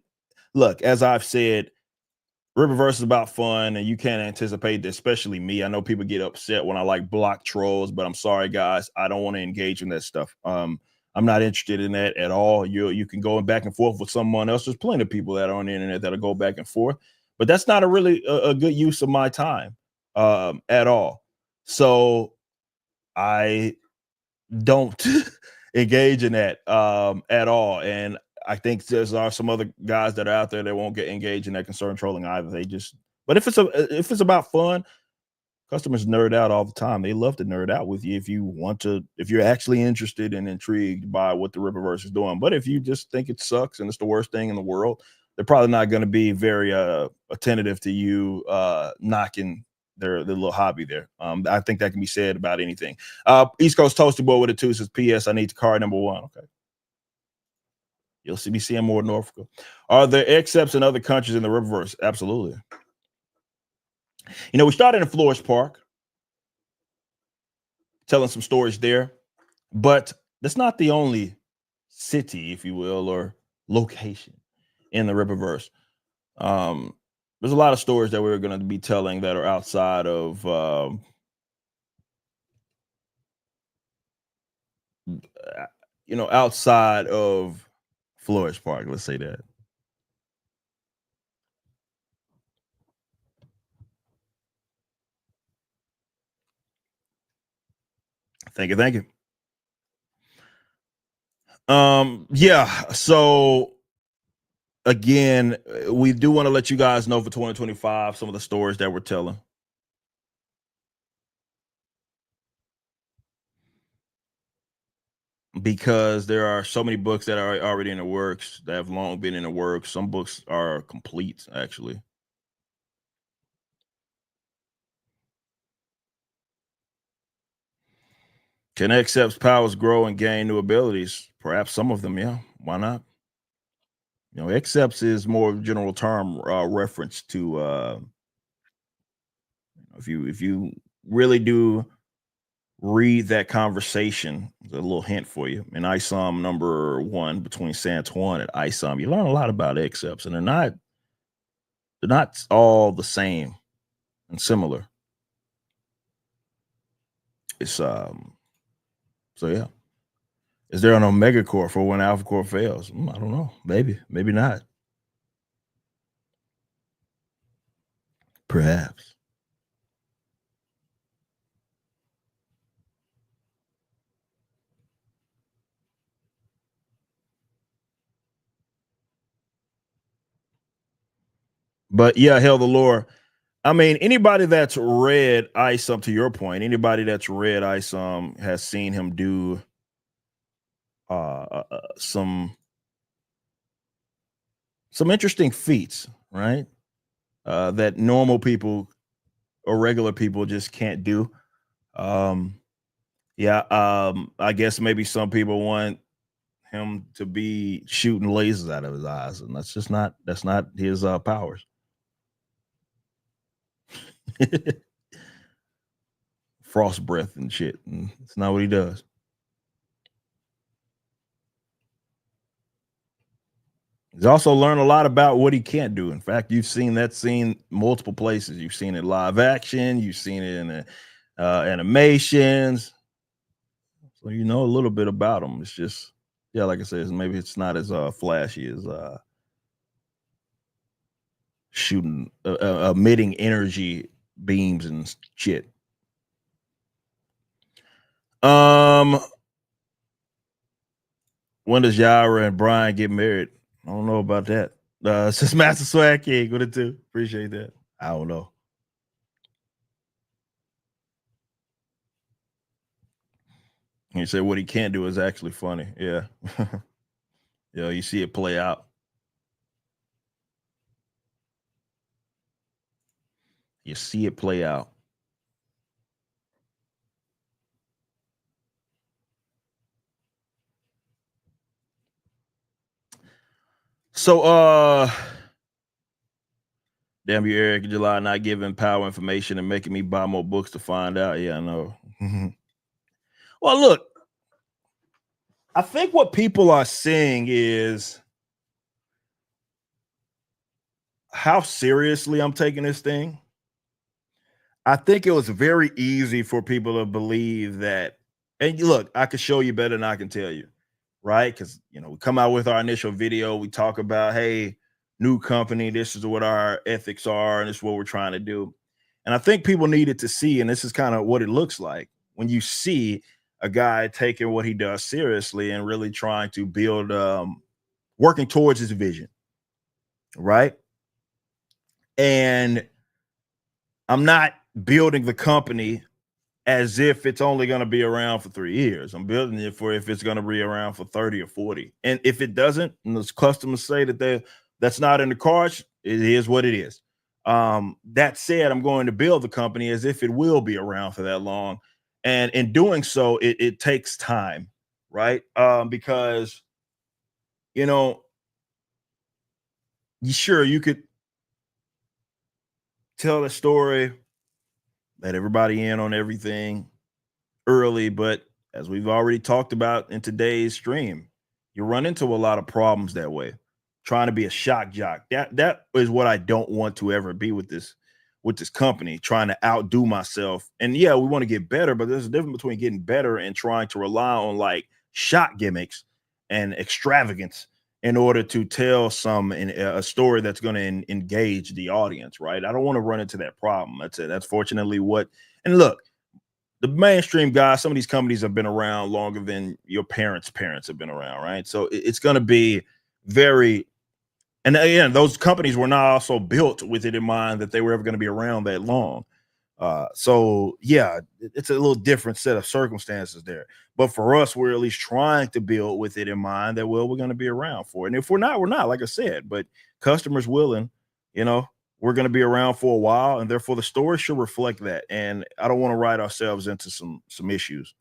look, as I've said, Rippaverse is about fun, and you can't anticipate that, especially me. I know people get upset when I like block trolls, but I'm sorry, guys. I don't want to engage in that stuff. I'm not interested in that at all. You can go back and forth with someone else. There's plenty of people that are on the internet that'll go back and forth, but that's not a good use of my time at all. So I don't engage in that at all. And I think there's some other guys that are out there that won't get engaged in that concern trolling either. But if it's about fun, customers nerd out all the time. They love to nerd out with you if you're actually interested and intrigued by what the Rippaverse is doing. But if you just think it sucks and it's the worst thing in the world, they're probably not going to be very attentive to you knocking their little hobby there. I think that can be said about anything. East Coast Toasty Boy with a 2 says, P.S. I need card number 1. Okay. You'll be seeing more Norfolk. Are there accepts in other countries in the Rippaverse? Absolutely. We started in Flores Park, telling some stories there, but that's not the only city, if you will, or location in the Rippaverse. There's a lot of stories that we're going to be telling that are outside of outside of Flores Park. Let's say that. Thank you. Yeah. So again, we do want to let you guys know for 2025 some of the stories that we're telling. because there are so many books that are already in the works that have long been in the works. Some books are complete, actually. Can Accept's powers grow and gain new abilities? Perhaps some of them, yeah. Why not? Accepts is more of a general term reference to if you really do read that conversation, a little hint for you. In ISOM number 1 between Santuan and ISOM, you learn a lot about accepts, and they're not all the same and similar. It's so yeah. Is there an omega core for when alpha core fails? I don't know. Maybe not. Perhaps. But yeah, hell the lore. I mean, anybody that's read ISOM, to your point, anybody that's read ISOM has seen him do some interesting feats, right? That normal people or regular people just can't do. Um, yeah, I guess maybe some people want him to be shooting lasers out of his eyes, and that's not his powers. Frost breath and shit. And it's not what he does. He's also learned a lot about what he can't do. In fact, you've seen that scene multiple places. You've seen it live action. You've seen it in animations. So you know a little bit about him. It's just, yeah, like I said, maybe it's not as flashy as shooting, emitting energy beams and shit. When does Yara and Brian get married? I don't know about that. Since Master Swag King, what it do? Appreciate that. I don't know. You say what he can't do is actually funny. Yeah. Yeah, you see it play out. You see it play out. So damn you, Eric in July, not giving power information and making me buy more books to find out. Yeah, I know. Well, look, I think what people are seeing is how seriously I'm taking this thing. I think it was very easy for people to believe that, and look, I could show you better than I can tell you, right? Because we come out with our initial video, we talk about, hey, new company, this is what our ethics are, and this is what we're trying to do. And I think people needed to see, and this is kind of what it looks like when you see a guy taking what he does seriously and really trying to build, working towards his vision, right? And I'm not building the company as if it's only going to be around for 3 years. I'm building it for if it's going to be around for 30 or 40. And if it doesn't, and those customers say that that's not in the cards, it is what it is. That said, I'm going to build the company as if it will be around for that long. And in doing so, it takes time, right? Because, sure, you could tell a story, let everybody in on everything early, but as we've already talked about in today's stream, you run into a lot of problems that way. Trying to be a shock jock. That is what I don't want to ever be with this company, trying to outdo myself. And yeah, we want to get better, but there's a difference between getting better and trying to rely on like shock gimmicks and extravagance in order to tell a story that's going to engage the audience, right? I don't want to run into that problem. That's fortunately what. And look, the mainstream guys, some of these companies have been around longer than your parents' have been around, right? So it's going to be very, and again, those companies were not also built with it in mind that they were ever going to be around that long. So yeah, it's a little different set of circumstances there. But for us, we're at least trying to build with it in mind that, well, we're going to be around for it. And if we're not, we're not, like I said, but customers willing, you know, we're going to be around for a while, and therefore the story should reflect that. And I don't want to write ourselves into some issues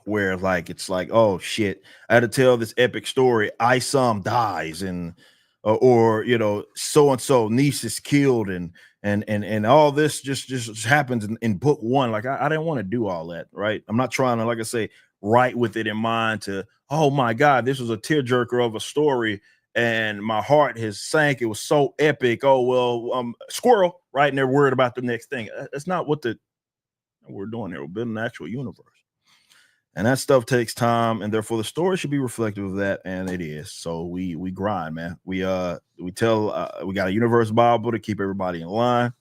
where like it's like, oh shit, I had to tell this epic story. Isom dies, and or you know, so and so niece is killed, and all this just happens in book one. Like I didn't want to do all that, right? I'm not trying to, like I say, write with it in mind to, oh my god, this was a tearjerker of a story, and my heart has sank. It was so epic. Oh well, squirrel, right? And they're worried about the next thing. That's not what we're doing here. We're building an actual universe. And that stuff takes time, and therefore the story should be reflective of that, and it is. So we grind, man. We got a universe Bible to keep everybody in line,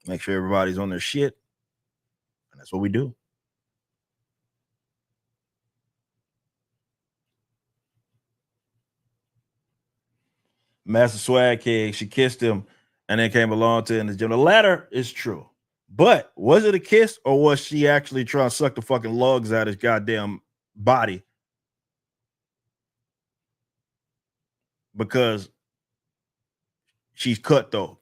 make sure everybody's on their shit, and that's what we do. Master Swag Cake, she kissed him, and then came along to in the gym. The latter is true, but was it a kiss, or was she actually trying to suck the fucking lugs out of his goddamn body? Because she's cut though.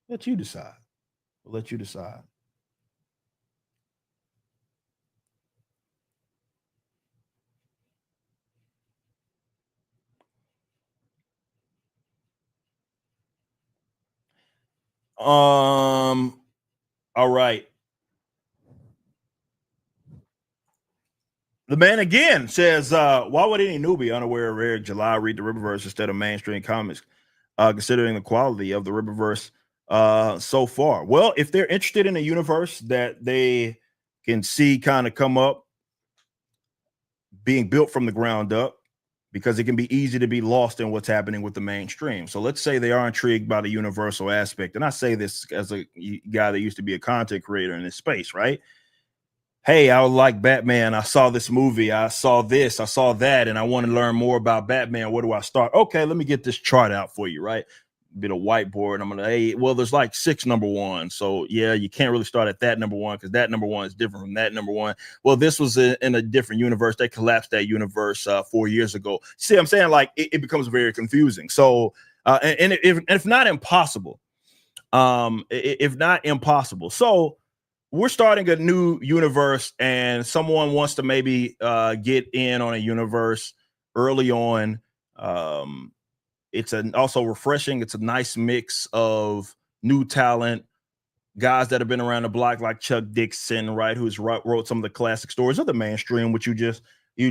Let you decide. We'll let you decide. All right. The man again says, why would any newbie unaware of Rare July read the Rippaverse instead of mainstream comics, considering the quality of the Rippaverse so far? Well, if they're interested in a universe that they can see kind of come up being built from the ground up, because it can be easy to be lost in what's happening with the mainstream. So let's say they are intrigued by the universal aspect. And I say this as a guy that used to be a content creator in this space, right? Hey, I would like Batman. I saw this movie. I saw this. I saw that. And I want to learn more about Batman. Where do I start? Okay, let me get this chart out for you, right? Bit of whiteboard. I'm going to, hey, well, there's like 6 number ones. So yeah, you can't really start at that number one because that number one is different from that number one. Well, this was in a different universe. They collapsed that universe 4 years ago. See what I'm saying? Like it becomes very confusing. So, and if not impossible, if not impossible. So, we're starting a new universe, and someone wants to maybe get in on a universe early on. It's also refreshing. It's a nice mix of new talent, guys that have been around the block like Chuck Dixon, right, who's wrote some of the classic stories of the mainstream, which you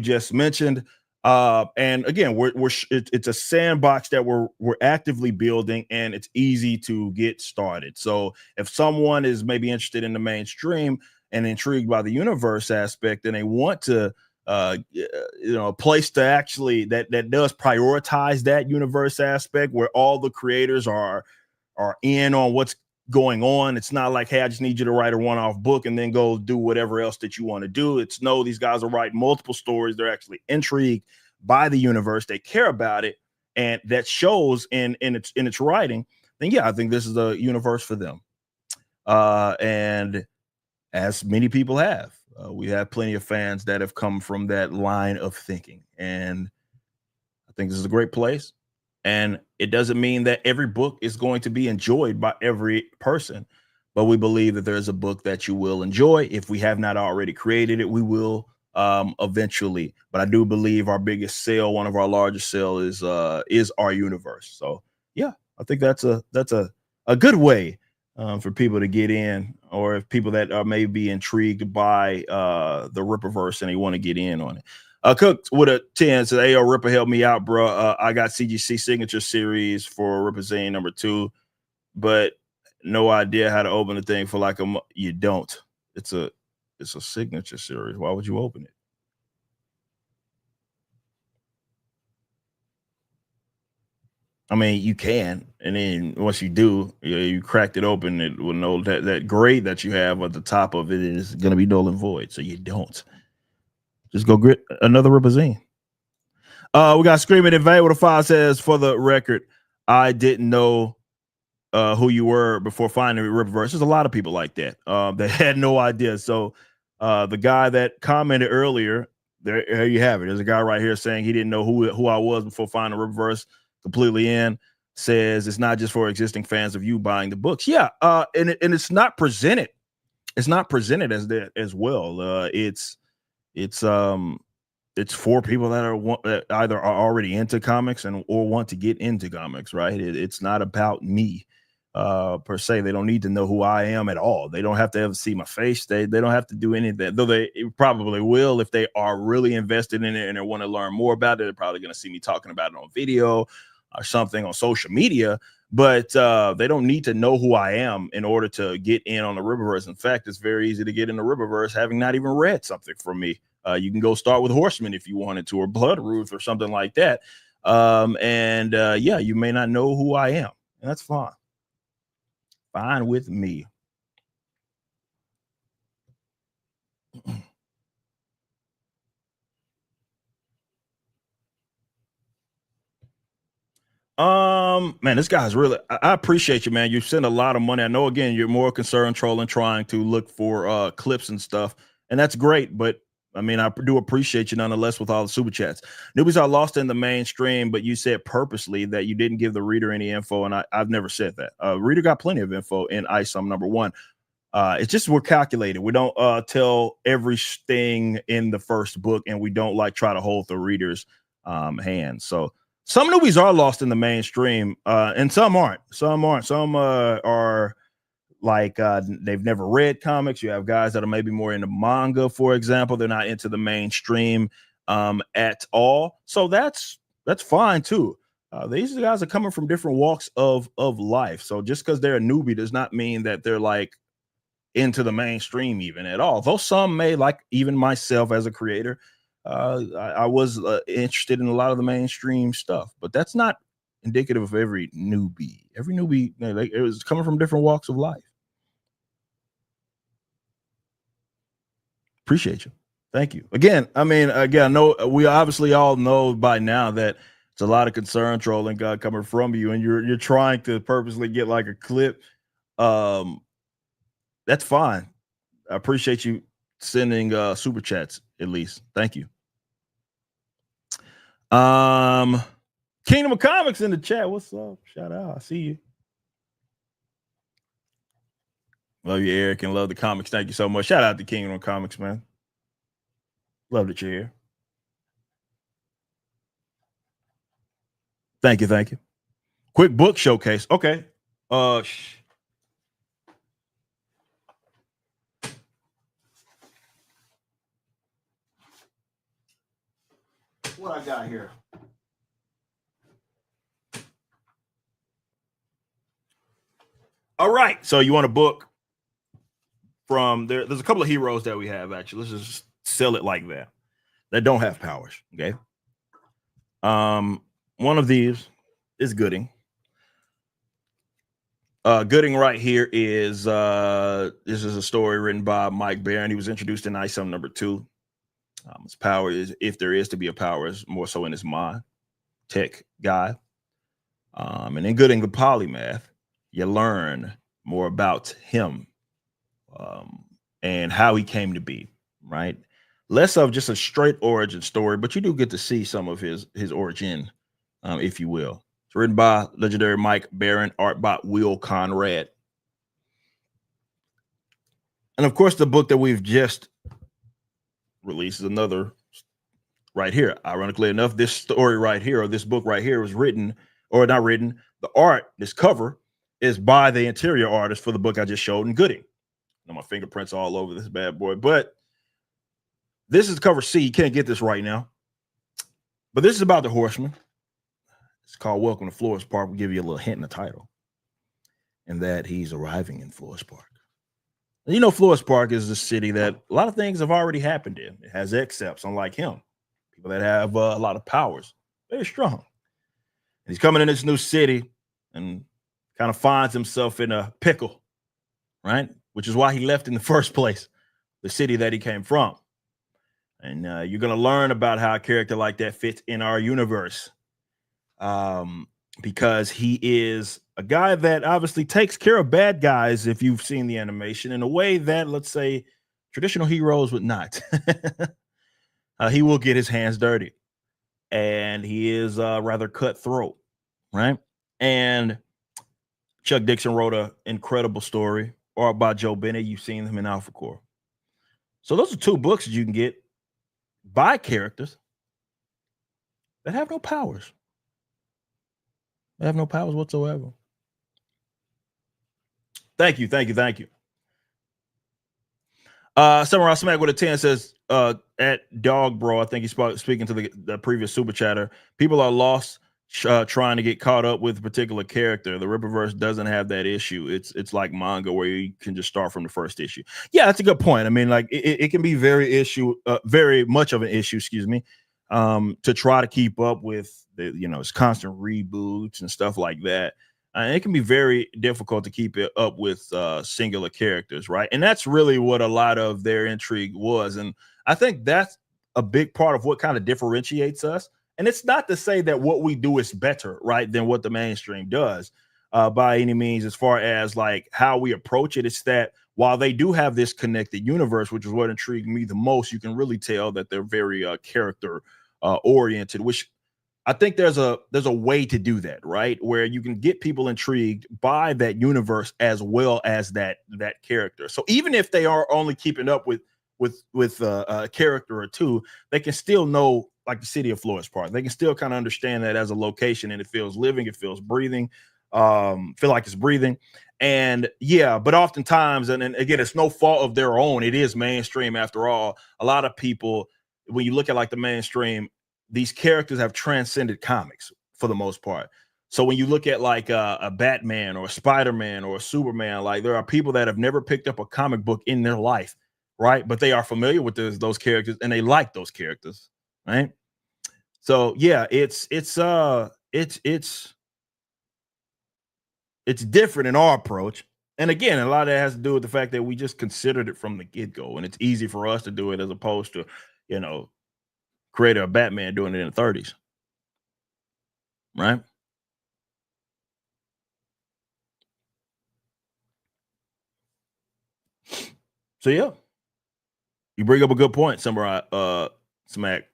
just mentioned. And again, it's a sandbox that we're actively building, and it's easy to get started. So if someone is maybe interested in the mainstream and intrigued by the universe aspect, and they want to a place to actually that does prioritize that universe aspect, where all the creators are in on what's going on. It's not like, hey, I just need you to write a one-off book and then go do whatever else that you want to do. It's no, these guys are writing multiple stories. They're actually intrigued by the universe. They care about it, and that shows in its writing. Then yeah, I think this is a universe for them. And as many people have, we have plenty of fans that have come from that line of thinking, and I think this is a great place. And it doesn't mean that every book is going to be enjoyed by every person, but we believe that there's a book that you will enjoy. If we have not already created it, we will eventually. But I do believe our biggest sale, one of our largest sales, is our universe. So yeah, I think that's a good way for people to get in, or if people that are maybe intrigued by the Rippaverse and they want to get in on it. Cook with a 10 says, hey, yo, Ripper, help me out, bro. I got CGC signature series for Ripperzine #2, but no idea how to open the thing for like a month. You don't. It's a signature series. Why would you open it? I mean, you can, and then once you do, you cracked it open, it will know that grade that you have at the top of it is going to be null and void. So you don't. Just go get another Ripperzine. We got Screaming in Vain with a 5 says, for the record, I didn't know who you were before finding Rippaverse. There's a lot of people like that that had no idea. So the guy that commented earlier, there you have it. There's a guy right here saying he didn't know who I was before finding Rippaverse. Completely in. Says it's not just for existing fans of you buying the books. Yeah, and it's not presented. It's not presented as that as well. It's for people that either are already into comics or want to get into comics, right? It's not about me per se. They don't need to know who I am at all. They don't have to ever see my face. They don't have to do any of that, though they probably will if they are really invested in it and they want to learn more about it. They're probably going to see me talking about it on video or something on social media, but they don't need to know who I am in order to get in on the Rippaverse. In fact, it's very easy to get in the Rippaverse having not even read something from me. You can go start with Horseman if you wanted to, or Bloodruth or something like that. Yeah, you may not know who I am, and that's fine. Fine with me. Man, this guy's really, I appreciate you, man. You send a lot of money. I know, again, you're more concerned trolling, trying to look for clips and stuff, and that's great. But I mean, I do appreciate you nonetheless with all the super chats. Newbies are lost in the mainstream, but you said purposely that you didn't give the reader any info, and I've never said that. Reader got plenty of info in ISOM #1. It's just we're calculated. We don't tell everything in the first book, and we don't like try to hold the reader's hand. So some newbies are lost in the mainstream, and some aren't. Some aren't. Some are like they've never read comics. You have guys that are maybe more into manga, for example. They're not into the mainstream at all. So that's fine too. These guys are coming from different walks of life. So just because they're a newbie does not mean that they're like into the mainstream even at all. Though some may, like even myself as a creator, I was interested in a lot of the mainstream stuff, but that's not indicative of every newbie. Every newbie, it was coming from different walks of life. Appreciate you. Thank you. Again, I mean, again, no, we obviously all know by now that it's a lot of concern trolling coming from you, and you're trying to purposely get like a clip. That's fine. I appreciate you sending super chats at least. Thank you. Kingdom of Comics in the chat. What's up? Shout out. I see you. Love you, Eric, and love the comics. Thank you so much. Shout out to Kingdom of Comics, man. Love that you're here. Thank you. Thank you. Quick book showcase. Okay. What I got here? All right. So you want a book from there? There's a couple of heroes that we have, actually. Let's just sell it like that. That don't have powers. Okay. One of these is Gooding. Gooding right here is this is a story written by Mike Barron. He was introduced in ISOM #2. His power is, if there is to be a power, is more so in his mind. Tech guy. And in Gooding the Polymath, you learn more about him and how he came to be, right? Less of just a straight origin story, but you do get to see some of his origin, if you will. It's written by legendary Mike Barron, art by Will Conrad. And of course, the book that we've just released is another right here. Ironically enough, this story right here, or this book right here, was written, or not written. The art, this cover, is by the interior artist for the book I just showed in Gooding. Now my fingerprints all over this bad boy, but this is cover C. You can't get this right now, but this is about the Horseman. It's called Welcome to Flores Park. We'll give you a little hint in the title, and that he's arriving in Flores Park. And you know, Flores Park is a city that a lot of things have already happened in. It has excepts, unlike him, people that have a lot of powers, very strong. And he's coming in this new city and kind of finds himself in a pickle, right? Which is why he left in the first place, the city that he came from. And you're going to learn about how a character like that fits in our universe. because he is a guy that obviously takes care of bad guys, if you've seen the animation, in a way that, let's say, traditional heroes would not. He will get his hands dirty, and he is rather cutthroat, right? And Chuck Dixon wrote an incredible story, or by Joe Bennett. You've seen him in Alpha Core. So those are two books that you can get by characters that have no powers. They have no powers whatsoever. Thank you, thank you, thank you. Samurai Smack with a 10 says, at Dog Bro, I think he's speaking to the previous super chatter. People are lost trying to get caught up with a particular character. The Rippaverse doesn't have that issue. It's like manga where you can just start from the first issue. Yeah, that's a good point. I mean, like it can be very much of an issue, excuse me, to try to keep up with it's constant reboots and stuff like that. It can be very difficult to keep it up with singular characters, right? And that's really what a lot of their intrigue was. And I think that's a big part of what kind of differentiates us. And it's not to say that what we do is better, right, than what the mainstream does by any means, as far as like how we approach it. It's that while they do have this connected universe, which is what intrigued me the most, you can really tell that they're very character oriented, which I think there's a way to do that, right? Where you can get people intrigued by that universe as well as that character. So even if they are only keeping up with a character or two, they can still know, like the city of Flores Park. They can still kind of understand that as a location, and it feels living, it feels breathing, feel like it's breathing. And yeah, but oftentimes, and again, it's no fault of their own. It is mainstream after all. A lot of people, when you look at like the mainstream, these characters have transcended comics for the most part. So when you look at like a Batman or a Spider-Man or a Superman, like there are people that have never picked up a comic book in their life, right? But they are familiar with those characters and they like those characters, right? So yeah, it's different in our approach. And again, a lot of that has to do with the fact that we just considered it from the get-go, and it's easy for us to do it as opposed to, creator of Batman doing it in the 30s, right? So yeah, you bring up a good point, Samurai Smack,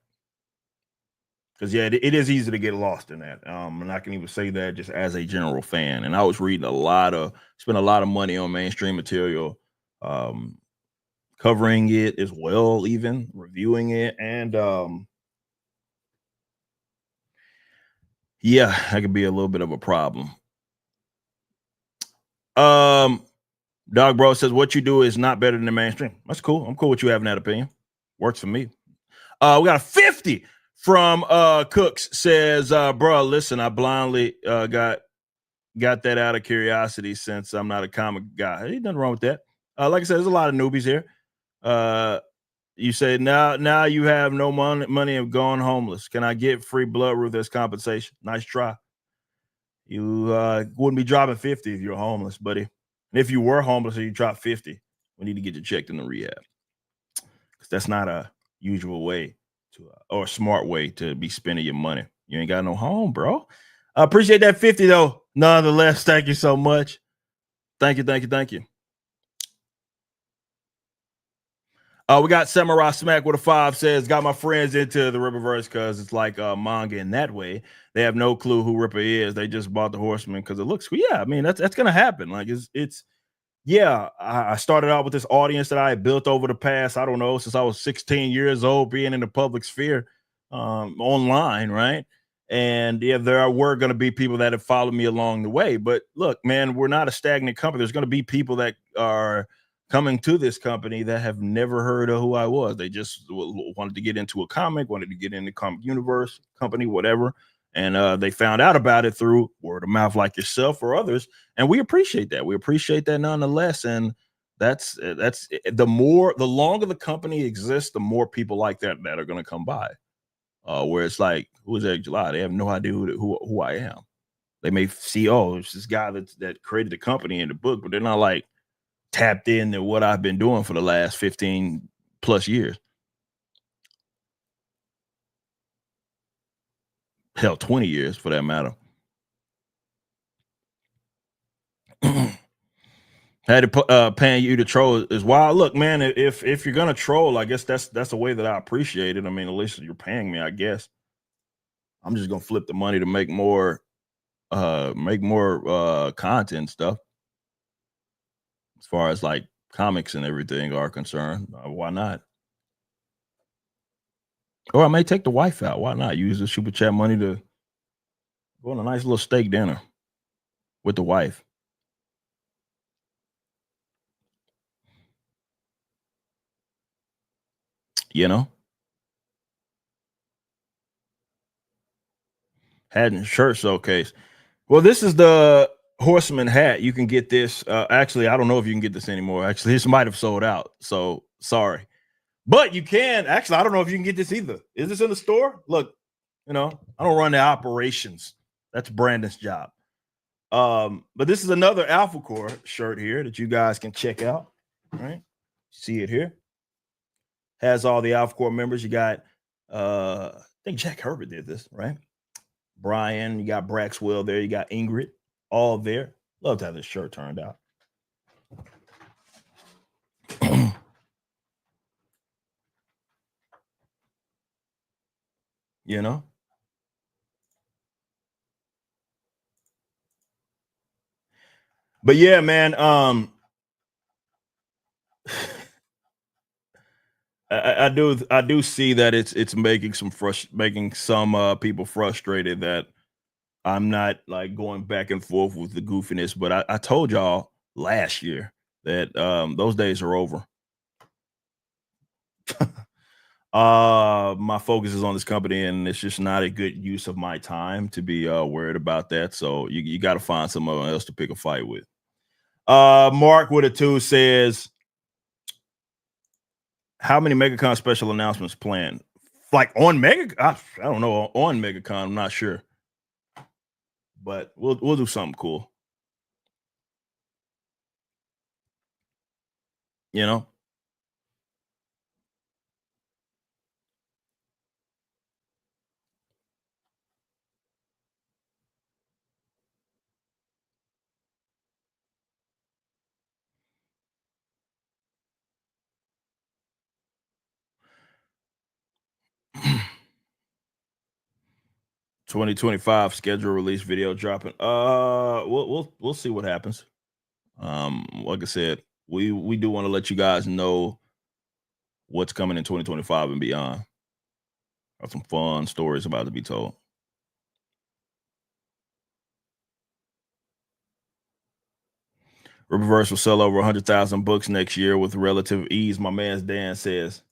because yeah, it is easy to get lost in that. And I can even say that just as a general fan. And I was reading spent a lot of money on mainstream material, covering it as well, even reviewing it, and yeah, that could be a little bit of a problem. Dog Bro says what you do is not better than the mainstream. That's cool. I'm cool with you having that opinion. Works for me. We got a 50 from Cooks says, bro, listen, I blindly got that out of curiosity since I'm not a comic guy. Ain't nothing wrong with that. Like I said, there's a lot of newbies here. You say now you have no money and gone homeless. Can I get free Bloodruth as compensation? Nice try. You wouldn't be dropping 50 if you're homeless, buddy. And if you were homeless and you dropped 50, we need to get you checked in the rehab, because that's not a usual way to or a smart way to be spending your money. You ain't got no home, bro. I appreciate that 50 though. Nonetheless, thank you so much. Thank you. We got Samurai Smack with a 5 says, got my friends into the Rippaverse because it's like manga in that way. They have no clue who Ripper is. They just bought the Horseman because it looks cool. Yeah, I mean that's gonna happen. Like it's yeah. I started out with this audience that I had built over the past, I don't know, since I was 16 years old, being in the public sphere, online, right? And yeah, were going to be people that have followed me along the way. But look, man, we're not a stagnant company. There's going to be people that are coming to this company that have never heard of who I was. They just wanted to get into a comic, wanted to get into comic universe company, whatever. And they found out about it through word of mouth, like yourself or others. And we appreciate that. We appreciate that nonetheless. And that's the longer the company exists, the more people like that are going to come by. Where it's like, who is Eric July? They have no idea who I am. They may see, oh, it's this guy that created the company in the book, but they're not like tapped into what I've been doing for the last 15 plus years. Hell, 20 years for that matter. Had to paying you to troll is wild. Look, man, if you're gonna troll, I guess that's a way that I appreciate it. I mean, at least you're paying me, I guess. I'm just gonna flip the money to make more content stuff. As far as like comics and everything are concerned, why not? Or I may take the wife out. Why not use the super chat money to go on a nice little steak dinner with the wife? You know, hat and shirt showcase. Well, this is the Horseman hat. You can get this. Actually, I don't know if you can get this anymore. Actually, this might have sold out. So sorry. But you can. Actually, I don't know if you can get this either. Is this in the store? Look, I don't run the operations. That's Brandon's job. But this is another Alpha Core shirt here that you guys can check out. All right. See it here. Has all the Alpha Core members. You got I think Jack Herbert did this, right? Brian, you got Braxwell there, you got Ingrid, all there. Loved how this shirt turned out. You know? But yeah, man, I do see that it's making some people frustrated that I'm not like going back and forth with the goofiness, but I told y'all last year that those days are over. My focus is on this company, and it's just not a good use of my time to be worried about that. So you got to find someone else to pick a fight with. Mark with a 2 says, how many MegaCon special announcements planned? Like on Mega? I don't know. On MegaCon, I'm not sure. But we'll do something cool. You know? (2025) schedule release video dropping. We'll see what happens. Like I said, we do want to let you guys know what's coming in 2025 and beyond. Got some fun stories about to be told. Rippaverse will sell over 100,000 books next year with relative ease. My man's Dan says,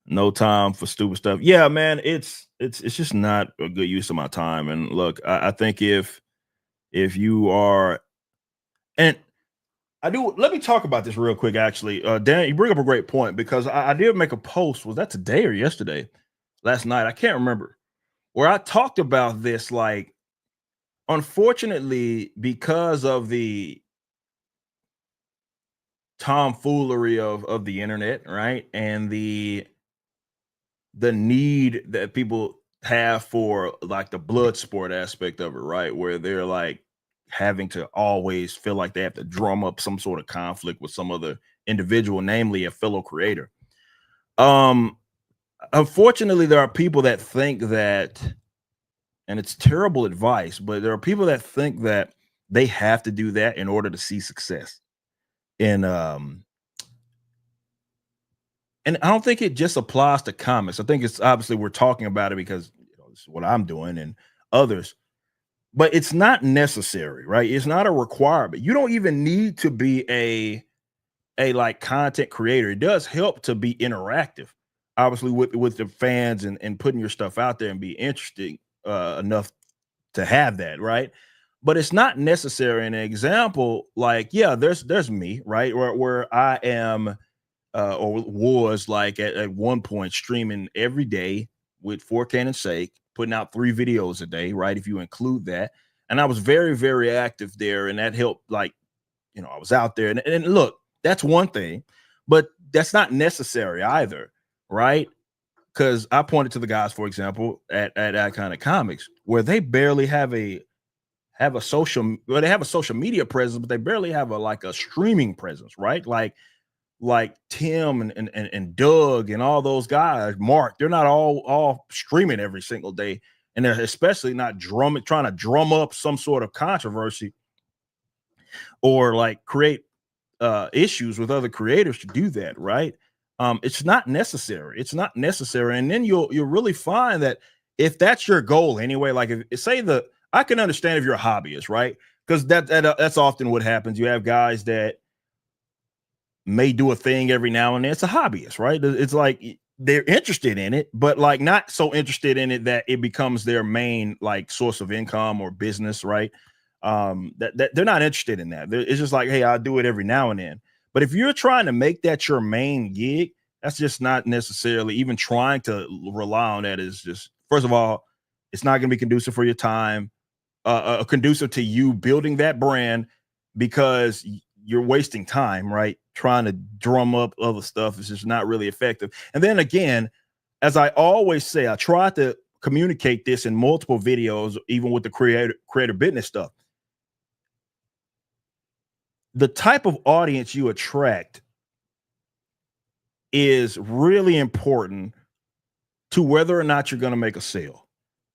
no time for stupid stuff. Yeah, man, it's just not a good use of my time. And look, I think if you are, and I do, let me talk about this real quick. Actually, Dan, you bring up a great point because I did make a post. Was that today or yesterday? Last night, I can't remember, where I talked about this. Like, unfortunately, because of the tomfoolery of the internet, right, and the need that people have for like the blood sport aspect of it, right, where they're like having to always feel like they have to drum up some sort of conflict with some other individual, namely a fellow creator. Unfortunately, there are people that think that, and it's terrible advice, but there are people that think that they have to do that in order to see success. And I don't think it just applies to comics. I think it's obviously we're talking about it because this is what I'm doing and others, but it's not necessary, right? It's not a requirement. You don't even need to be a like content creator. It does help to be interactive, obviously, with the fans and putting your stuff out there and be interesting enough to have that, right? But it's not necessary. An example, like, yeah, there's me, right, where I am or was like at one point streaming every day with For Canon's Sake, putting out 3 videos a day, right? If you include that. And I was very, very active there, and that helped, like, I was out there. And look, that's one thing, but that's not necessary either, right? Because I pointed to the guys, for example, at Iconic Comics, where they barely have have a social, well, they have a social media presence, but they barely have a streaming presence, right? Like Tim and Doug and all those guys, Mark, they're not all streaming every single day, and they're especially not trying to drum up some sort of controversy or like create issues with other creators to do that, right? It's not necessary. It's not necessary. And then you'll really find that if that's your goal anyway, like if say I can understand if you're a hobbyist, right? Because that's often what happens. You have guys that may do a thing every now and then. It's a hobbyist, right? It's like they're interested in it, but like not so interested in it that it becomes their main like source of income or business, right? That they're not interested in that. It's just like, hey, I'll do it every now and then. But if you're trying to make that your main gig, that's just not necessarily even trying to rely on that is just, first of all, it's not going to be conducive for your time, conducive to you building that brand, because you're wasting time, right? Trying to drum up other stuff is just not really effective. And then again, as I always say, I try to communicate this in multiple videos, even with the creator business stuff. The type of audience you attract is really important to whether or not you're going to make a sale.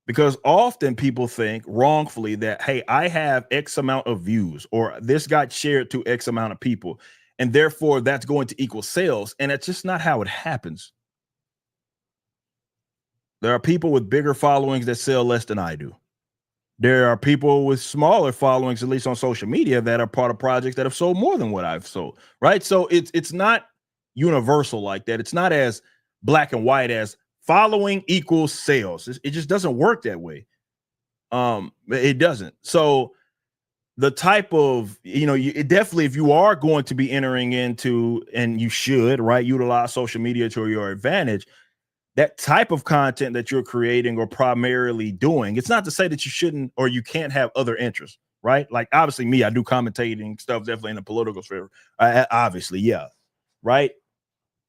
Because often people think wrongfully that, hey, I have X amount of views, or this got shared to X amount of people, and therefore that's going to equal sales. And it's just not how it happens. There are people with bigger followings that sell less than I do. There are people with smaller followings, at least on social media, that are part of projects that have sold more than what I've sold, right? So it's not universal like that. It's not as black and white as following equals sales. It just doesn't work that way. It doesn't. So the type of, definitely, if you are going to be entering into, and you should, right, utilize social media to your advantage, that type of content that you're creating or primarily doing, it's not to say that you shouldn't or you can't have other interests, right? Like obviously me, I do commentating stuff, definitely in the political sphere. Obviously, yeah, right?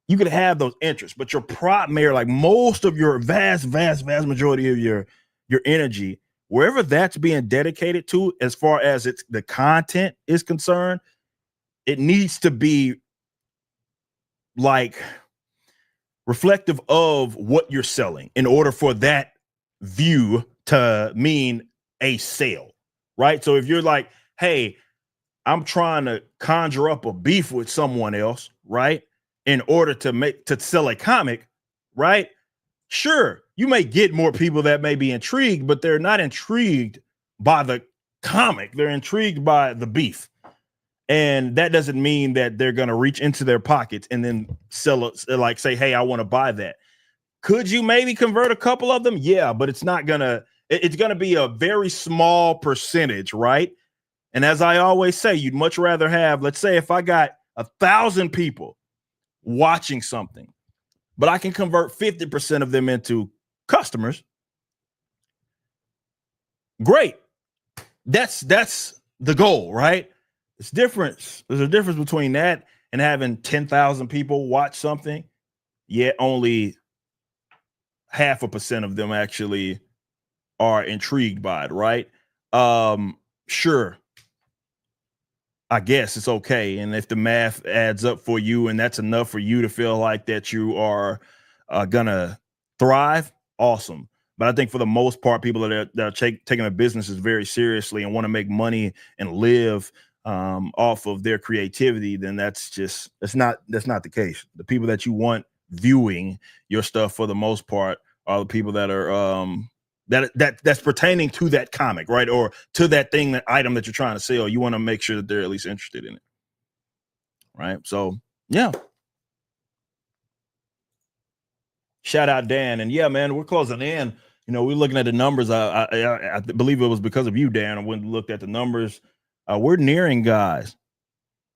You could have those interests, but your primary, like most of your vast majority of your energy, wherever that's being dedicated to, as far as the content is concerned, it needs to be like reflective of what you're selling in order for that view to mean a sale, right? So if you're like, hey, I'm trying to conjure up a beef with someone else, right, in order to sell a comic, right? Sure, you may get more people that may be intrigued, but they're not intrigued by the comic. They're intrigued by the beef. And that doesn't mean that they're going to reach into their pockets and then sell it, like say, hey, I want to buy that. Could you maybe convert a couple of them? Yeah, but it's going to be a very small percentage, right? And as I always say, you'd much rather have, let's say if I got 1,000 people watching something, but I can convert 50% of them into customers. Great. That's the goal, right? It's different. There's a difference between that and having 10,000 people watch something, yet only 0.5% of them actually are intrigued by it, right? Sure. I guess it's okay. And if the math adds up for you and that's enough for you to feel like that you are gonna thrive, awesome. But I think for the most part, people that are taking their businesses very seriously and want to make money and live off of their creativity, then that's not the case. The people that you want viewing your stuff for the most part are the people that are that's pertaining to that comic, right? Or to that thing, that item that you're trying to sell. You want to make sure that they're at least interested in it. Right. So yeah. Shout out Dan. And yeah, man, we're closing in. We're looking at the numbers. I believe it was because of you, Dan. I went and looked at the numbers. We're nearing, guys.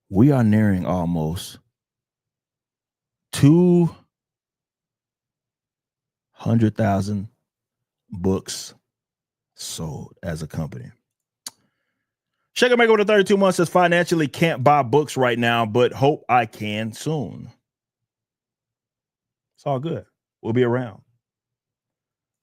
We are nearing almost 200,000 books sold as a company. Shaker Maker with 32 months says financially can't buy books right now, but hope I can soon. It's all good. We'll be around.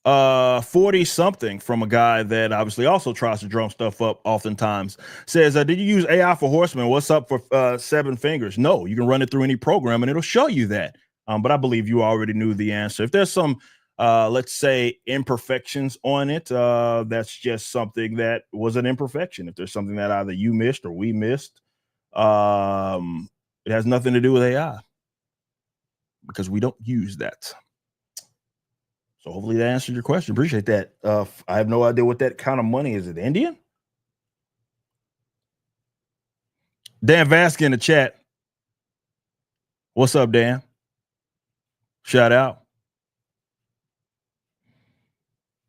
40 something from a guy that obviously also tries to drum stuff up oftentimes says, did you use AI for Horseman? What's up for 7 fingers? No, you can run it through any program and it'll show you that. But I believe you already knew the answer. If there's some, let's say, imperfections on it, that's just something that was an imperfection. If there's something that either you missed or we missed, it has nothing to do with AI because we don't use that. So hopefully that answered your question. Appreciate that. I have no idea what that kind of money is. It Indian? Dan Vasquez in the chat. What's up, Dan? Shout out.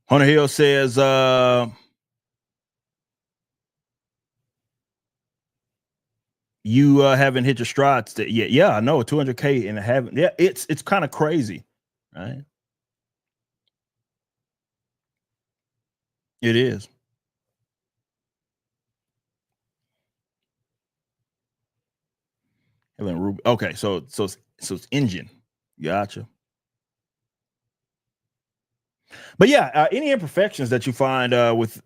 Hunter Hill says, you haven't hit your strides yet. Yeah, I know, 200K and I haven't. Yeah, it's kind of crazy, right? It is. Okay, so it's engine. Gotcha. But yeah, any imperfections that you find with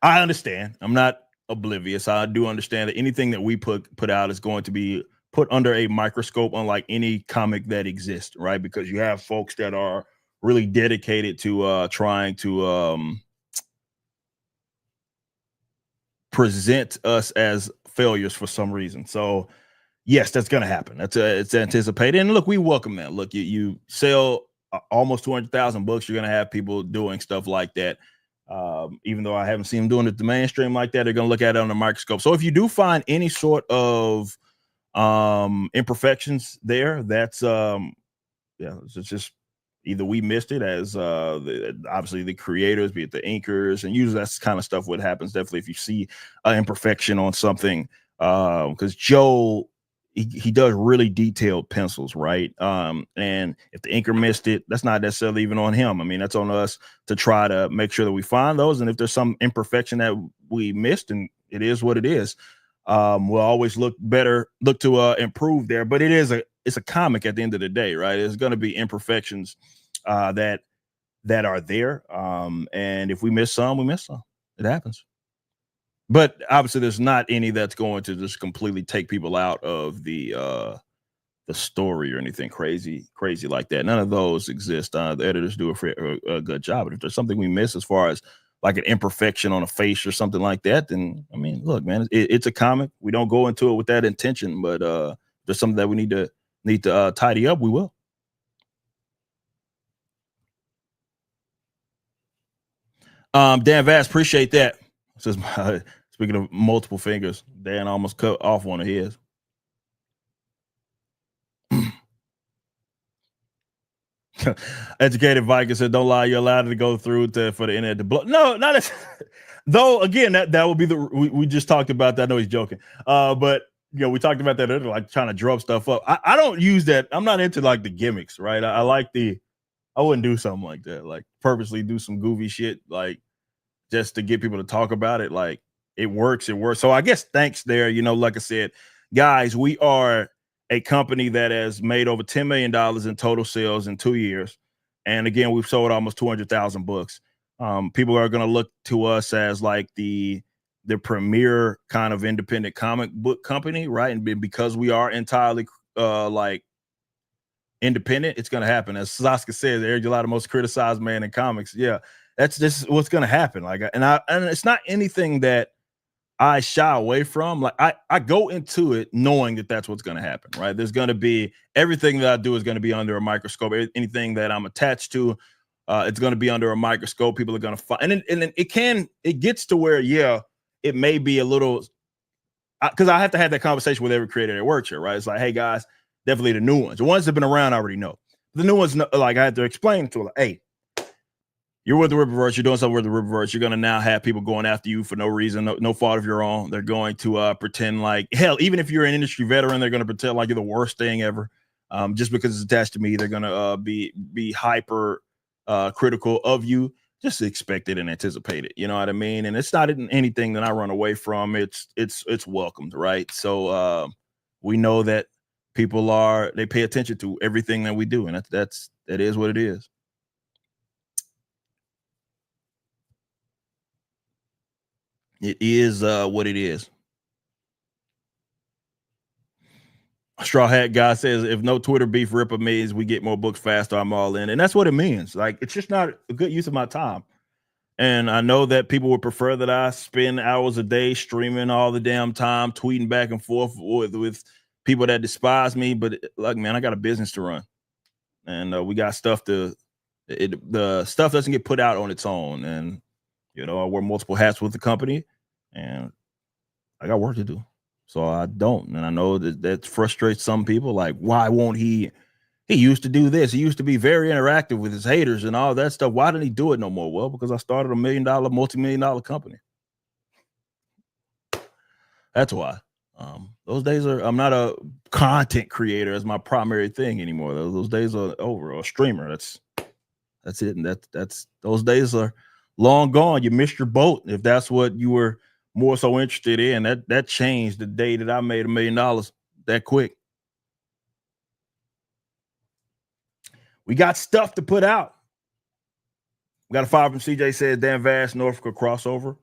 I understand. I'm not oblivious. I do understand that anything that we put out is going to be put under a microscope, unlike any comic that exists, right? Because you have folks that are really dedicated to trying to present us as failures for some reason. So yes, that's going to happen. It's anticipated. And look, we welcome that. Look, you sell almost 200,000 books. You're going to have people doing stuff like that. Even though I haven't seen them doing it the mainstream like that, they're going to look at it on the microscope. So if you do find any sort of imperfections there, that's it's just either we missed it as obviously the creators, be it the inkers, and usually that's kind of stuff what happens definitely if you see an imperfection on something, because Joe he does really detailed pencils, right? And if the inker missed it, that's not necessarily even on him. I mean, that's on us to try to make sure that we find those. And if there's some imperfection that we missed, and it is what it is, we'll always look to improve there. But it's a comic at the end of the day, right? There's going to be imperfections that are there. And if we miss some, we miss some. It happens. But obviously, there's not any that's going to just completely take people out of the story or anything crazy like that. None of those exist. The editors do a good job. But if there's something we miss as far as like an imperfection on a face or something like that, then I mean, look, man, it's a comic. We don't go into it with that intention, but there's something that we need to tidy up. We will. Dan Vass, appreciate that. Says speaking of multiple fingers, Dan almost cut off one of his. Educated Viking said, "Don't lie, you're allowed to go through for the internet to blow." No, not as, though. Again, that would be we just talked about that. I know he's joking, but we talked about that earlier, like trying to drum stuff up. I don't use that. I'm not into like the gimmicks, right? I like I wouldn't do something like that, like purposely do some goofy shit, like just to get people to talk about it. Like it works. So I guess thanks there. Like I said, guys, we are a company that has made over $10 million in total sales in 2 years. And again, we've sold almost 200,000 books. People are going to look to us as like the premier kind of independent comic book company, right? And because we are entirely like independent, it's going to happen. As Sasuke says, Eric July, the most criticized man in comics. Yeah, that's just what's going to happen. Like, and it's not anything that I shy away from. Like I go into it knowing that that's what's going to happen, right? There's going to be everything that I do is going to be under a microscope. Anything that I'm attached to, it's going to be under a microscope. People are going to find, and then it gets to where, yeah, it may be a little, because I have to have that conversation with every creator that works here, right? It's like, hey guys, definitely the new ones. The ones that have been around, I already know. The new ones, like I had to explain to them, like, hey, you're with the Rippaverse, you're doing something with the Rippaverse, you're going to now have people going after you for no reason, no fault of your own. They're going to pretend like, hell, even if you're an industry veteran, they're going to pretend like you're the worst thing ever. Just because it's attached to me, they're going to be hyper critical of you. Just expect it and anticipate it. You know what I mean? And it's not anything that I run away from. It's welcomed, right? So we know that people they pay attention to everything that we do, and that is what it is. It is what it is. Straw Hat Guy says, if no Twitter beef, Ripper means we get more books faster, I'm all in. And that's what it means. Like, it's just not a good use of my time. And I know that people would prefer that I spend hours a day streaming all the damn time, tweeting back and forth with people that despise me. But like, man, I got a business to run, and we got stuff to. The stuff doesn't get put out on its own, and I wear multiple hats with the company, and I got work to do. So I don't, and I know that frustrates some people. Like, why won't he? He used to do this. He used to be very interactive with his haters and all that stuff. Why didn't he do it no more? Well, because I started a $1 million, multi-million-dollar company. That's why. Those days are. I'm not a content creator as my primary thing anymore. Those days are over. Or a streamer. That's it. And that's those days are long gone. You missed your boat if that's what you were more so interested in. That changed the day that I made $1 million that quick. We got stuff to put out. We got a file from CJ says Dan Vask Norfolk crossover.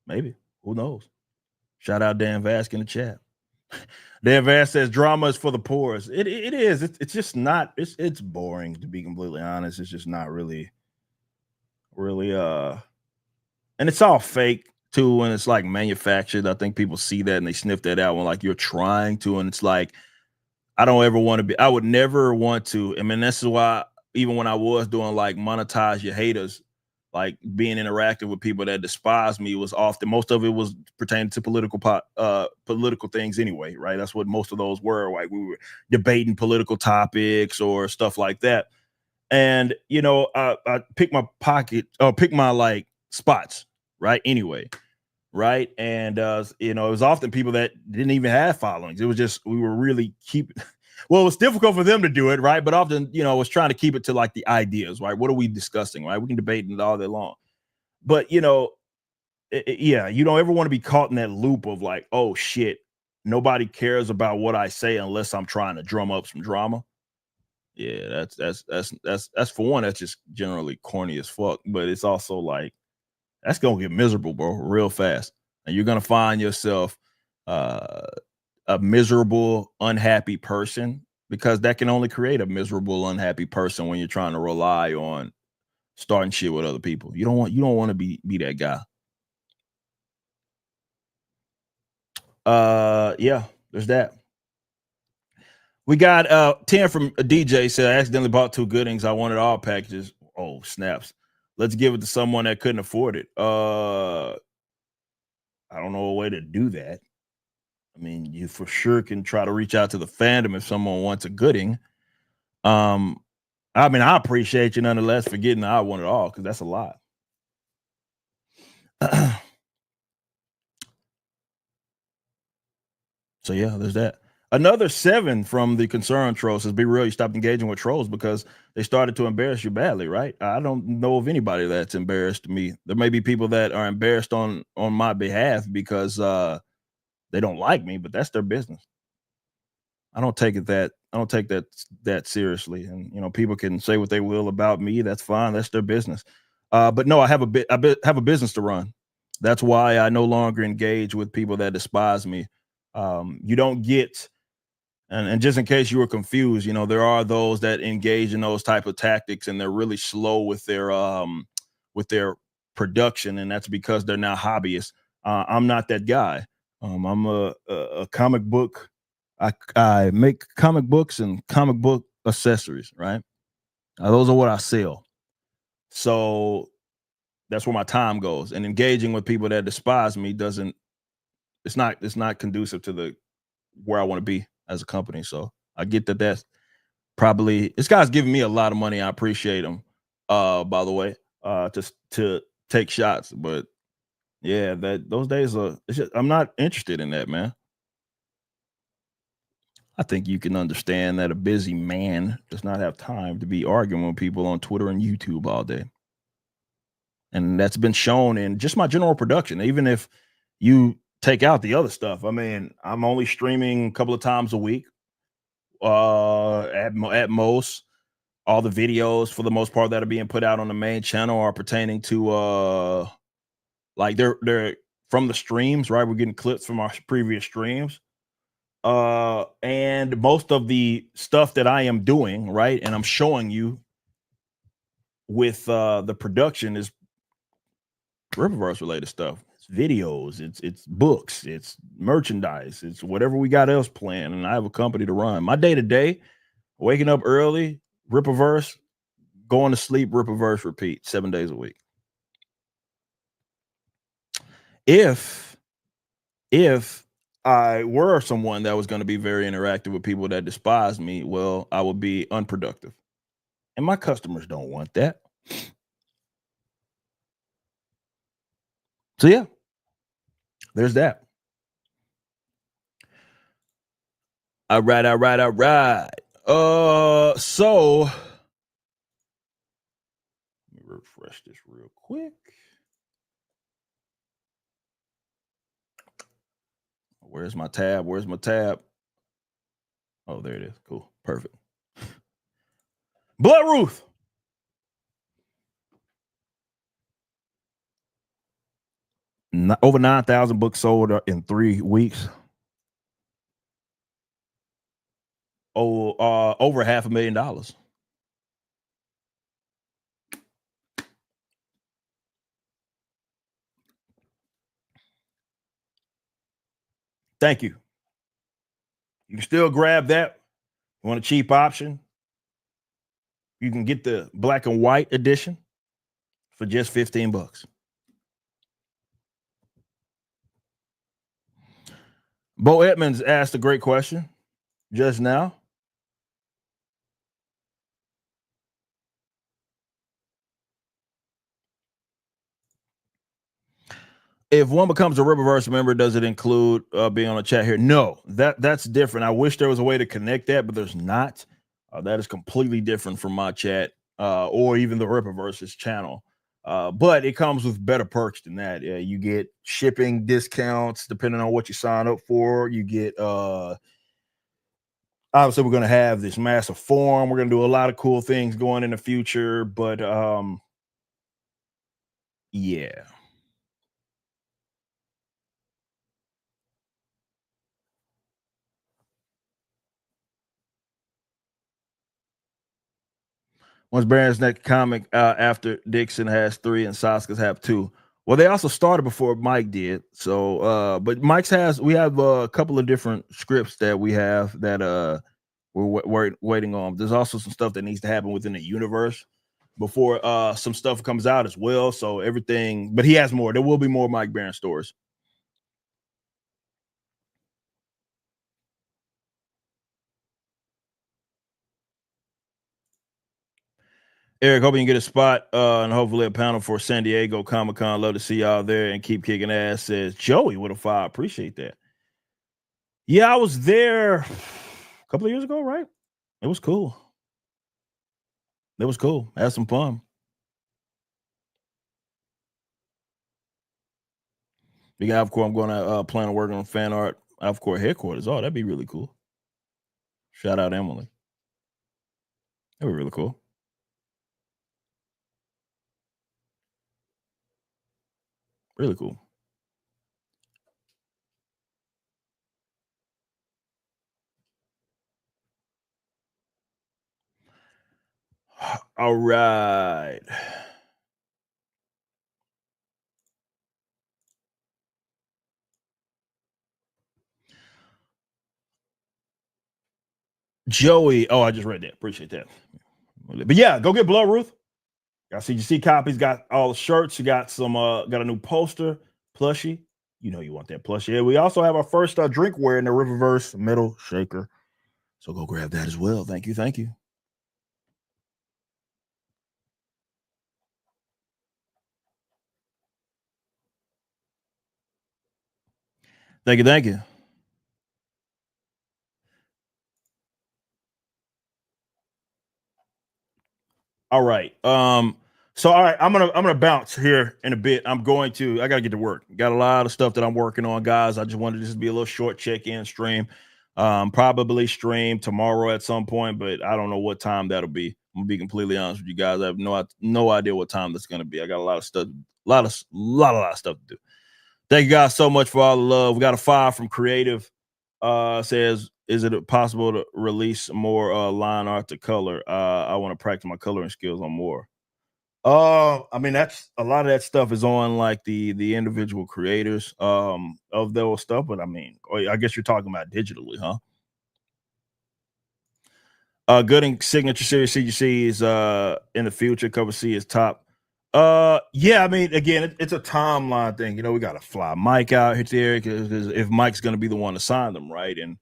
Maybe. Who knows? Shout out Dan Vask in the chat. Dan Vask says drama is for the poor. It is. It's just not. It's boring, to be completely honest. It's just not really. And it's all fake too, and it's like manufactured. I think people see that and they sniff that out when like you're trying to, and it's like, I don't ever want to be. I would never want to. I mean, this is why even when I was doing like monetize your haters, like being interactive with people that despise me was often, most of it was pertaining to political things anyway, right? That's what most of those were. Like we were debating political topics or stuff like that. And I pick my pocket or pick my like spots, right? Anyway, right? And it was often people that didn't even have followings. It was just we were really keeping. Well, it was difficult for them to do it, right? But often, I was trying to keep it to like the ideas, right? What are we discussing, right? We can debate it all day long, but yeah, you don't ever want to be caught in that loop of like, oh shit, nobody cares about what I say unless I'm trying to drum up some drama. Yeah, that's for one, that's just generally corny as fuck. But it's also like that's gonna get miserable, bro, real fast, and you're gonna find yourself a miserable, unhappy person, because that can only create a miserable, unhappy person when you're trying to rely on starting shit with other people. You don't want to be that guy. Yeah, there's that. We got 10 from a DJ said, I accidentally bought 2 goodings. I wanted all packages. Oh, snaps. Let's give it to someone that couldn't afford it. I don't know a way to do that. I mean, you for sure can try to reach out to the fandom if someone wants a gooding. I mean, I appreciate you nonetheless for getting the I want it all, because that's a lot. So yeah, there's that. Another 7 from the concern troll says, be real, you stopped engaging with trolls because they started to embarrass you badly, right? I don't know of anybody that's embarrassed me. There may be people that are embarrassed on my behalf because they don't like me, but that's their business. I don't take that seriously. And people can say what they will about me. That's fine. That's their business. But no, I have a business to run. That's why I no longer engage with people that despise me. You don't get, and just in case you were confused, there are those that engage in those type of tactics, and they're really slow with their production, and that's because they're now hobbyists. I'm not that guy. I'm a comic book. I make comic books and comic book accessories, right? Those are what I sell. So that's where my time goes. And engaging with people that despise me it's not conducive to the where I want to be as a company. So I get that that's probably, this guy's giving me a lot of money. I appreciate him, by the way, to take shots. But yeah, those days are, I'm not interested in that, man. I think you can understand that a busy man does not have time to be arguing with people on Twitter and YouTube all day. And that's been shown in just my general production. Even if you take out the other stuff, I mean, I'm only streaming a couple of times a week. At most, all the videos for the most part that are being put out on the main channel are pertaining to like they're from the streams, right? We're getting clips from our previous streams. And most of the stuff that I am doing, right, and I'm showing you with the production is Rippaverse related stuff. It's videos, it's books, it's merchandise, it's whatever we got else planned. And I have a company to run. My day to day, waking up early, Rippaverse, going to sleep, Rippaverse, repeat 7 days a week. If I were someone that was going to be very interactive with people that despise me, well, I would be unproductive. And my customers don't want that. So yeah, there's that. All right. So let me refresh this real quick. Where's my tab? Oh, there it is. Cool. Perfect. Bloodruth. Over 9,000 books sold in 3 weeks. Over $500,000. Thank you. You can still grab that. You want a cheap option? You can get the black and white edition for just $15. Bo Edmonds asked a great question just now. If one becomes a Rippaverse member, does it include being on the chat here? No, that's different. I wish there was a way to connect that, but there's not. That is completely different from my chat or even the Rippaverse's channel. But it comes with better perks than that. You get shipping discounts depending on what you sign up for. You get obviously we're going to have this massive forum. We're going to do a lot of cool things going in the future, but yeah. Once Baron's next comic after Dixon has 3 and Sasuke's have 2. Well, they also started before Mike did. So, but we have a couple of different scripts that we have that we're waiting on. There's also some stuff that needs to happen within the universe before some stuff comes out as well. So everything, but he has more. There will be more Mike Baron stories. Eric, hoping you get a spot and hopefully a panel for San Diego Comic-Con. Love to see y'all there and keep kicking ass, says Joey with a 5. Appreciate that. Yeah, I was there a couple of years ago, right? It was cool. Had some fun. Big Avcore, I'm going to plan on working on fan art Avcore headquarters. Oh, that'd be really cool. Shout out Emily. That'd be really cool. Really cool. All right. Joey. Oh, I just read that. Appreciate that. But yeah, go get Bloodruth. Got CGC copies, got all the shirts. You got some got a new poster, plushie. You know you want that plushie. Yeah, we also have our first drinkware in the Rippaverse metal shaker. So go grab that as well. Thank you. Thank you. Thank you. Thank you. All right. So all right, I'm gonna bounce here in a bit. I gotta get to work. Got a lot of stuff that I'm working on, guys. I just wanted this to be a little short check-in stream. Probably stream tomorrow at some point, but I don't know what time that'll be. I'm gonna be completely honest with you guys. I have no idea what time that's gonna be. I got a lot of stuff, a lot of stuff to do. Thank you guys so much for all the love. We got a 5 from Creative. Says, is it possible to release more line art to color? I want to practice my coloring skills on more. I mean, that's a lot of that stuff is on like the individual creators of those stuff, but I mean, I guess you're talking about digitally, huh? Gooding signature series CGC is in the future. Cover C is top. Yeah, I mean, again, it's a timeline thing. You know, we got to fly Mike out here because if Mike's going to be the one to sign them, right? And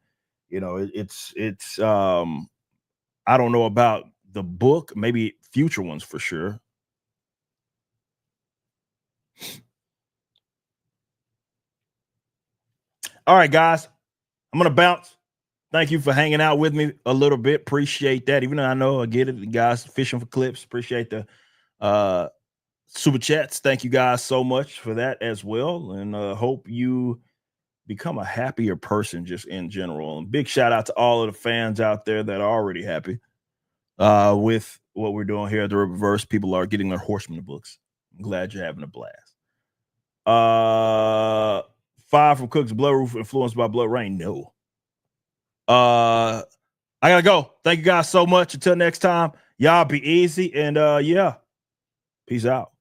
you know, it's I don't know about the book, maybe future ones for sure. All right, guys, I'm gonna bounce. Thank you for hanging out with me a little bit. Appreciate that. Even though I know I get it, the guys fishing for clips. Appreciate the super chats. Thank you guys so much for that as well. And hope you become a happier person just in general. And big shout out to all of the fans out there that are already happy with what we're doing here at the Rippaverse. People are getting their Horseman books. I'm glad you're having a blast. 5 from Cook's Bloodruth influenced by Blood Rain. No. I gotta go. Thank you guys so much. Until next time, y'all be easy and yeah, peace out.